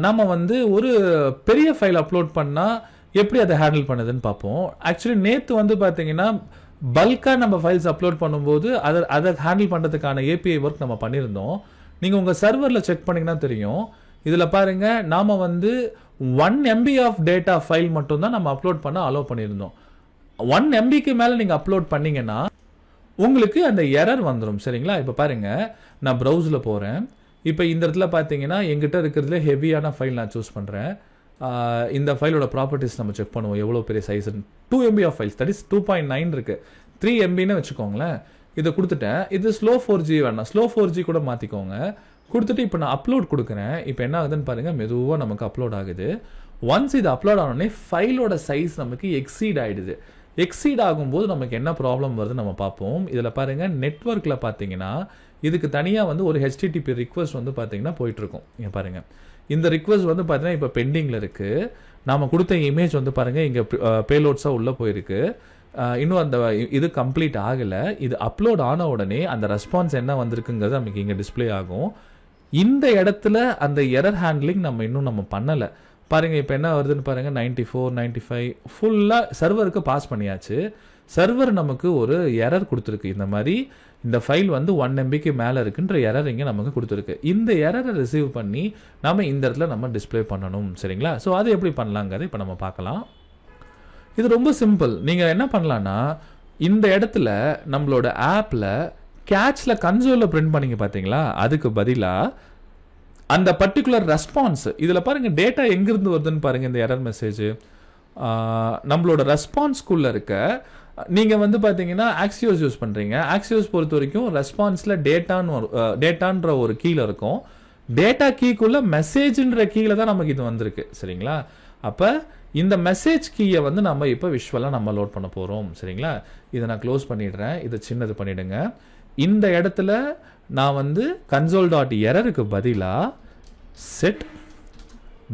நம்ம வந்து ஒரு பெரிய ஃபைல் அப்லோட் பண்ணால் எப்படி அதை ஹேண்டில் பண்ணுதுன்னு பார்ப்போம். ஆக்சுவலி நேற்று வந்து பார்த்தீங்கன்னா பல்காக நம்ம ஃபைல்ஸ் அப்லோட் பண்ணும்போது அதை ஹேண்டில் பண்ணுறதுக்கான ஏபிஐ ஒர்க் நம்ம பண்ணியிருந்தோம். நீங்கள் உங்கள் சர்வரில் செக் பண்ணிங்கன்னா தெரியும். இதில் பாருங்கள், நாம் வந்து 1 MB ஆஃப் டேட்டா ஃபைல் மட்டும்தான் நம்ம அப்லோட் பண்ண அலோவ் பண்ணியிருந்தோம். 1 MBக்கு மேலே நீங்கள் அப்லோட் பண்ணிங்கன்னா உங்களுக்கு அந்த எரர் வந்துடும். சரிங்களா? இப்போ பாருங்கள், நான் ப்ரௌஸில் போகிறேன். இப்போ இந்த இடத்துல பார்த்தீங்கன்னா எங்கிட்ட இருக்கிறதுல ஹெவியான ஃபைல் நான் சூஸ் பண்ணுறேன். இந்த ஃபைலோட ப்ராப்பர்ட்டிஸ் நம்ம செக் பண்ணுவோம். எவ்வளோ பெரிய size 2 MB of files, that is 2.9 இருக்குது. 3 MBன்னு வச்சுக்கோங்களேன். இதை கொடுத்துட்டேன். இது ஸ்லோ 4G வேணாம், ஸ்லோ 4G கூட மாற்றிக்கோங்க. கொடுத்துட்டு இப்போ நான் அப்லோட் கொடுக்குறேன். இப்போ என்ன ஆகுதுன்னு பாருங்கள், மெதுவாக நமக்கு அப்லோட் ஆகுது. ஒன்ஸ் இது அப்லோட் ஆனோடனே ஃபைலோட சைஸ் நமக்கு எக்ஸீட் ஆகிடுது. எக்ஸீட் ஆகும்போது நமக்கு என்ன ப்ராப்ளம் வருது நம்ம பார்ப்போம். இதில் பாருங்கள், நெட்வொர்க்கில் பார்த்தீங்கன்னா இதுக்கு தனியாக வந்து ஒரு HTTP ரிக்வஸ்ட் வந்து பார்த்தீங்கன்னா போயிட்டுருக்கும். இங்கே பாருங்கள், இந்த ரிக்வஸ்ட் வந்து பார்த்தீங்கன்னா இப்போ பெண்டிங்கில் இருக்குது. நாம் கொடுத்த இமேஜ் வந்து பாருங்கள் இங்கே பேலோட்ஸாக உள்ளே போயிருக்கு. இன்னும் அந்த இது கம்ப்ளீட் ஆகலை. இது அப்லோட் ஆன உடனே அந்த ரெஸ்பான்ஸ் என்ன வந்திருக்குங்கிறது நமக்கு இங்கே டிஸ்பிளே ஆகும். இந்த இடத்துல அந்த எரர் ஹேண்ட்லிங் நம்ம பண்ணலை பாருங்கள். இப்போ என்ன வருதுன்னு பாருங்கள், 94, 95 ஃபுல்லாக சர்வருக்கு பாஸ் பண்ணியாச்சு. சர்வர் நமக்கு ஒரு எரர் கொடுத்துருக்கு. இந்த மாதிரி இந்த ஃபைல் வந்து 1 MBக்கு மேலே இருக்குன்ற எரர் இங்கே நமக்கு கொடுத்துருக்கு. இந்த எரரை ரிசீவ் பண்ணி நம்ம இந்த இடத்துல நம்ம டிஸ்பிளே பண்ணணும். சரிங்களா? ஸோ அது எப்படி பண்ணலாங்கிறத இப்போ நம்ம பார்க்கலாம். இது ரொம்ப சிம்பிள். நீங்கள் என்ன பண்ணலான்னா, இந்த இடத்துல நம்மளோட ஆப்பில் கேட்சில் கன்சோலில் பிரிண்ட் பண்ணிங்க பார்த்தீங்களா, அதுக்கு பதிலாக அந்த பர்டிகுலர் ரெஸ்பான்ஸ் இதில் பாருங்கள், டேட்டா எங்கேருந்து வருதுன்னு பாருங்கள். இந்த எரர் மெசேஜ் நம்மளோட ரெஸ்பான்ஸ்குள்ளே இருக்க, நீங்கள் வந்து பார்த்தீங்கன்னா ஆக்சியோஸ் யூஸ் பண்ணுறீங்க. ஆக்சியோஸ் பொறுத்த வரைக்கும் ரெஸ்பான்ஸில் டேட்டான்ற ஒரு கீழே இருக்கும். டேட்டா கீக்குள்ளே மெசேஜ்ன்ற கீழே தான் நமக்கு இது வந்திருக்கு. சரிங்களா? அப்போ இந்த மெசேஜ் கீயை வந்து நம்ம இப்போ விஷுவலாக நம்ம லோட் பண்ண போகிறோம். சரிங்களா? இதை நான் க்ளோஸ் பண்ணிடுறேன். இதை சின்னது பண்ணிவிடுங்க. இந்த இடத்துல நான் வந்து console.errorக்கு பதிலாக செட்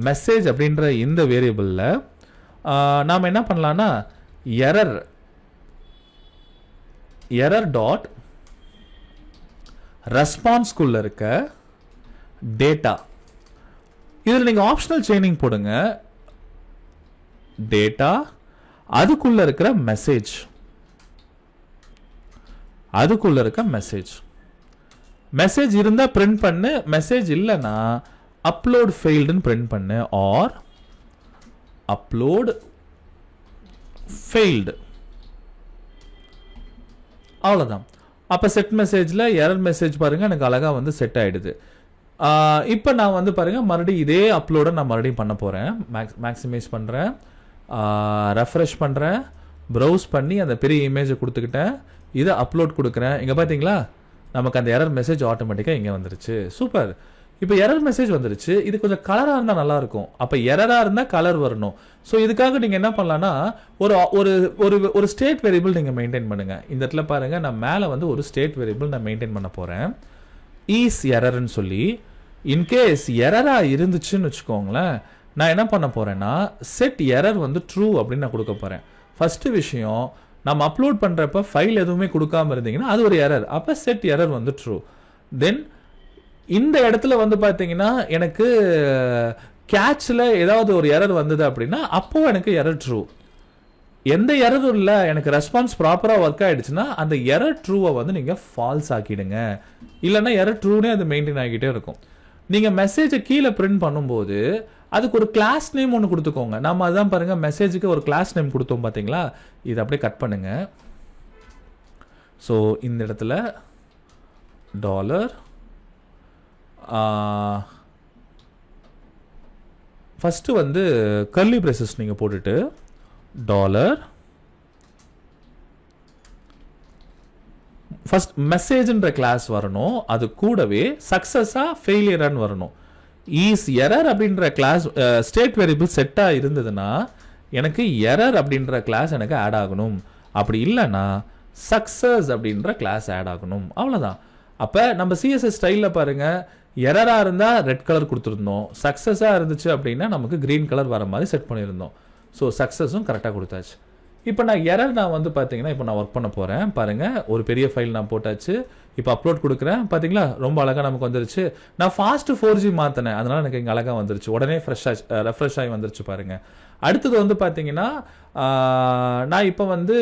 மெசேஜ் அப்படின்ற இந்த வேரியபிளில் நாம் என்ன பண்ணலான்னா எரர் டாட் ரெஸ்பான்ஸ்குள்ளே இருக்க டேட்டா, இதில் நீங்கள் ஆப்ஷனல் செயினிங் போடுங்க. டேட்டா அதுக்குள்ளே இருக்கிற மெசேஜ், அதுக்குள்ளே இருக்க மெசேஜ் இருந்தால் பிரிண்ட் பண்ணு, மெசேஜ் இல்லைன்னா அப்லோட் ஃபெயில்டுன்னு பிரிண்ட் பண்ணு, ஆர் அப்லோட் ஃபெயில்டு. அவ்வளோதான். அப்போ செட் மெசேஜில் எரர் மெசேஜ் பாருங்கள் எனக்கு அழகாக வந்து செட் ஆகிடுது. இப்போ நான் வந்து பாருங்கள் மறுபடியும் இதே அப்லோடை நான் மறுபடியும் பண்ண போகிறேன். மேக்ஸிமைஸ் பண்ணுறேன், ரெஃப்ரெஷ் பண்ணுறேன், ப்ரௌஸ் பண்ணி அந்த பெரிய இமேஜை கொடுத்துக்கிட்டேன், இதை அப்லோட் கொடுக்குறேன். இங்கே பார்த்தீங்களா நமக்கு அந்த எரர் மெசேஜ் ஆட்டோமேட்டிக்காக இங்கே வந்துருச்சு. சூப்பர். இப்போ எரர் மெசேஜ் வந்துருச்சு. இது கொஞ்சம் கலராக இருந்தால் நல்லாயிருக்கும். அப்போ எரராக இருந்தால் கலர் வரணும். ஸோ இதுக்காக நீங்கள் என்ன பண்ணலான்னா ஒரு ஒரு ஒரு ஸ்டேட் வேரியபிள் நீங்கள் மெயின்டைன் பண்ணுங்கள். இந்த இடத்துல பாருங்கள், நான் மேலே வந்து ஒரு ஸ்டேட் வேரியபிள் நான் மெயின்டைன் பண்ண போகிறேன். ஈஸ் எரர்ன்னு சொல்லி இன்கேஸ் எரராக இருந்துச்சுன்னு வச்சுக்கோங்களேன், நான் என்ன பண்ண போகிறேன்னா செட் எரர் வந்து ட்ரூ அப்படின்னு நான் கொடுக்க போகிறேன். ஃபஸ்ட்டு விஷயம், நம்ம அப்லோட் பண்ணுறப்ப ஃபைல் எதுவுமே கொடுக்காம இருந்தீங்கன்னா அது ஒரு எரர். அப்போ செட் எரர் வந்து ட்ரூ. தென் இந்த இடத்துல வந்து பார்த்தீங்கன்னா எனக்கு கேட்சில் ஏதாவது ஒரு எரர் வந்தது அப்படின்னா அப்போ எனக்கு எரர் ட்ரூ. எந்த எரரும் இல்லை, எனக்கு ரெஸ்பான்ஸ் ப்ராப்பராக ஒர்க் ஆகிடுச்சுன்னா அந்த எரர் ட்ரூவை வந்து நீங்கள் ஃபால்ஸ் ஆக்கிடுங்க. இல்லைன்னா எரர் ட்ரூனே அது மெயின்டைன் ஆகிட்டே இருக்கும். நீங்கள் மெசேஜை கீழே பிரிண்ட் பண்ணும்போது அதுக்கு ஒரு கிளாஸ் நேம் ஒன்று கொடுத்துக்கோங்க. நம்ம அதான் பாருங்கள், மெசேஜுக்கு ஒரு கிளாஸ் நேம் கொடுத்தோம் பார்த்தீங்களா, இது அப்படியே கட் பண்ணுங்க. ஸோ இந்த இடத்துல டாலர் ஃபஸ்ட்டு வந்து கர்லி பிரேசஸ் நீங்கள் போட்டுட்டு டாலர் ஃபர்ஸ்ட் மெசேஜ்ன்ற கிளாஸ் வரணும். அது கூடவே சக்ஸஸா ஃபெயிலியரான்னு வரணும். ஈஸ் எரர் அப்படின்ற கிளாஸ் ஸ்டேட் வேரியபிள் செட்டாக இருந்ததுன்னா எனக்கு எரர் அப்படின்ற கிளாஸ் எனக்கு ஆட் ஆகணும். அப்படி இல்லைன்னா சக்ஸஸ் அப்படின்ற கிளாஸ் ஆட் ஆகணும். அவ்வளோதான். அப்போ நம்ம சிஎஸ்எஸ் ஸ்டைலில் பாருங்கள், எரராக இருந்தால் ரெட் கலர் கொடுத்துருந்தோம், சக்ஸஸாக இருந்துச்சு அப்படின்னா நமக்கு க்ரீன் கலர் வர மாதிரி செட் பண்ணியிருந்தோம். ஸோ சக்ஸஸும் கரெக்டாக கொடுத்தாச்சு. இப்போ நான் எரர் நான் வந்து பார்த்தீங்கன்னா இப்போ நான் ஒர்க் பண்ண போகிறேன் பாருங்கள். ஒரு பெரிய ஃபைல் நான் போட்டாச்சு. இப்போ அப்லோட் கொடுக்குறேன் பார்த்தீங்களா, ரொம்ப அழகாக நமக்கு வந்துருச்சு. நான் ஃபாஸ்ட்டு 4G மாற்றினேன், அதனால் எனக்கு இங்கே அழகாக வந்துருச்சு. உடனே ரெஃப்ரெஷ் ஆகி வந்துருச்சு பாருங்கள். அடுத்தது வந்து பார்த்தீங்கன்னா நான் இப்போ வந்து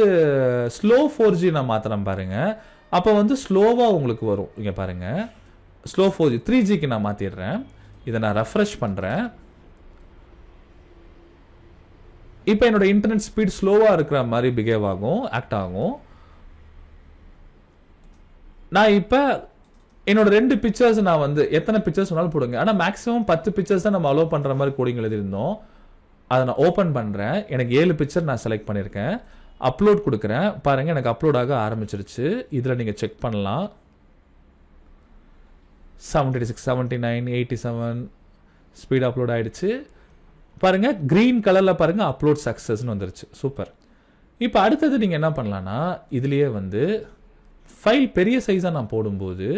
ஸ்லோ 4G நான் மாற்றினேன் பாருங்கள். அப்போ வந்து ஸ்லோவாக உங்களுக்கு வரும். இங்கே பாருங்கள், ஸ்லோ 4G 3Gக்கு நான் மாற்றிடுறேன். இதை நான் ரெஃப்ரெஷ் பண்ணுறேன். இப்போ என்னோட இன்டர்நெட் ஸ்பீட் ஸ்லோவாக இருக்கிற மாதிரி பிஹேவ் ஆகும், ஆக்ட் ஆகும். நான் இப்போ என்னோட 2 பிக்சர்ஸ் நான் வந்து எத்தனை பிக்சர்ஸ் வேணாலும் போடுங்க, ஆனால் மேக்ஸிமம் 10 பிக்சர்ஸ் தான் நம்ம அலோவ் பண்ணுற மாதிரி கோடிங் எழுதியிருந்தோம். அதை நான் ஓப்பன் பண்ணுறேன். எனக்கு 7 பிக்சர் நான் செலக்ட் பண்ணியிருக்கேன். அப்லோட் கொடுக்குறேன் பாருங்கள், எனக்கு அப்லோட் ஆக ஆரம்பிச்சிருச்சு. இதில் நீங்கள் செக் பண்ணலாம். 76, 79, 87 ஸ்பீட் அப்லோட் ஆகிடுச்சு பாருங்கள். க்ரீன் கலரில் பாருங்கள், அப்லோட் சக்ஸஸ்ன்னு வந்துருச்சு. சூப்பர். இப்போ அடுத்தது நீங்கள் என்ன பண்ணலான்னா, இதுலேயே வந்து ஃபைல் பெரிய சைஸாக நான் போடும்போது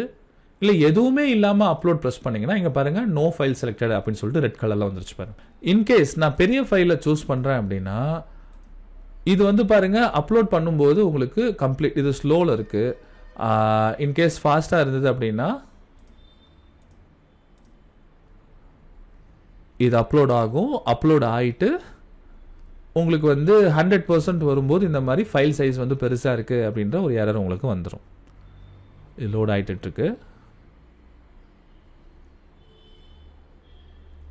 இல்லை எதுவுமே இல்லாமல் அப்லோட் ப்ரெஸ் பண்ணிங்கன்னா இங்கே பாருங்கள் நோ ஃபைல் செலக்டட் அப்படின்னு சொல்லிட்டு ரெட் கலரில் வந்துருச்சு பாருங்கள். இன்கேஸ் நான் பெரிய ஃபைலை சூஸ் பண்ணுறேன் அப்படின்னா இது வந்து பாருங்கள் அப்லோட் பண்ணும்போது உங்களுக்கு கம்ப்ளீட் இது ஸ்லோவில் இருக்குது. இன்கேஸ் ஃபாஸ்ட்டாக இருந்தது அப்படின்னா இது அப்லோட் ஆகும். அப்லோட் ஆகிட்டு உங்களுக்கு வந்து 100% வரும்போது இந்த மாதிரி ஃபைல் சைஸ் வந்து பெருசாக இருக்குது அப்படின்ற ஒரு எரர் உங்களுக்கு வந்துடும். இது லோட் ஆகிட்டுருக்கு.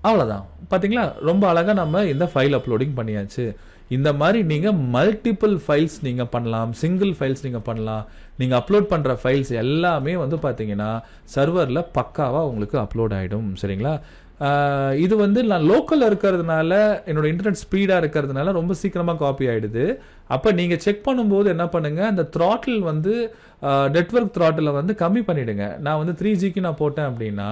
அவ்வளோதான். பார்த்தீங்களா, ரொம்ப அழகாக நம்ம இந்த ஃபைல் அப்லோடிங் பண்ணியாச்சு. இந்த மாதிரி நீங்கள் மல்டிபிள் ஃபைல்ஸ் நீங்கள் பண்ணலாம், சிங்கிள் ஃபைல்ஸ் நீங்கள் பண்ணலாம். நீங்கள் அப்லோட் பண்ணுற ஃபைல்ஸ் எல்லாமே வந்து பார்த்தீங்கன்னா சர்வரில் பக்காவாக உங்களுக்கு அப்லோட் ஆகிடும். சரிங்களா. இது வந்து நான் லோக்கலில் இருக்கிறதுனால என்னோட இன்டர்நெட் ஸ்பீடாக இருக்கிறதுனால ரொம்ப சீக்கிரமாக காப்பி ஆகிடுது. அப்போ நீங்கள் செக் பண்ணும்போது என்ன பண்ணுங்கள், அந்த த்ராட்டில் வந்து நெட்வொர்க் த்ராட்டில் வந்து கம்மி பண்ணிவிடுங்க. நான் வந்து 3Gக்கு நான் போட்டேன் அப்படின்னா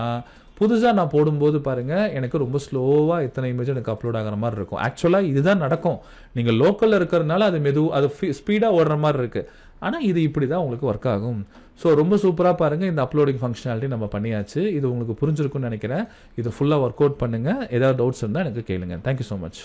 புதுசாக நான் போடும்போது பாருங்கள் எனக்கு ரொம்ப ஸ்லோவாக இத்தனை இமேஜ் எனக்கு அப்லோட் ஆகிற மாதிரி இருக்கும். ஆக்சுவலாக இதுதான் நடக்கும். நீங்கள் லோக்கலில் இருக்கிறதுனால அது ஸ்பீடாக ஓடுற மாதிரி இருக்குது. ஆனால் இது இப்படி தான் உங்களுக்கு ஒர்க் ஆகும். ஸோ ரொம்ப சூப்பராக பாருங்கள், இந்த அப்லோடிங் ஃபங்க்ஷனாலிட்டி நம்ம பண்ணியாச்சு. இது உங்களுக்கு புரிஞ்சிருக்குன்னு நினைக்கிறேன். இது ஃபுல்லாக ஒர்க் அவுட் பண்ணுங்கள். ஏதாவது டவுட்ஸ் இருந்தால் எனக்கு கேளுங்க. Thank you so much.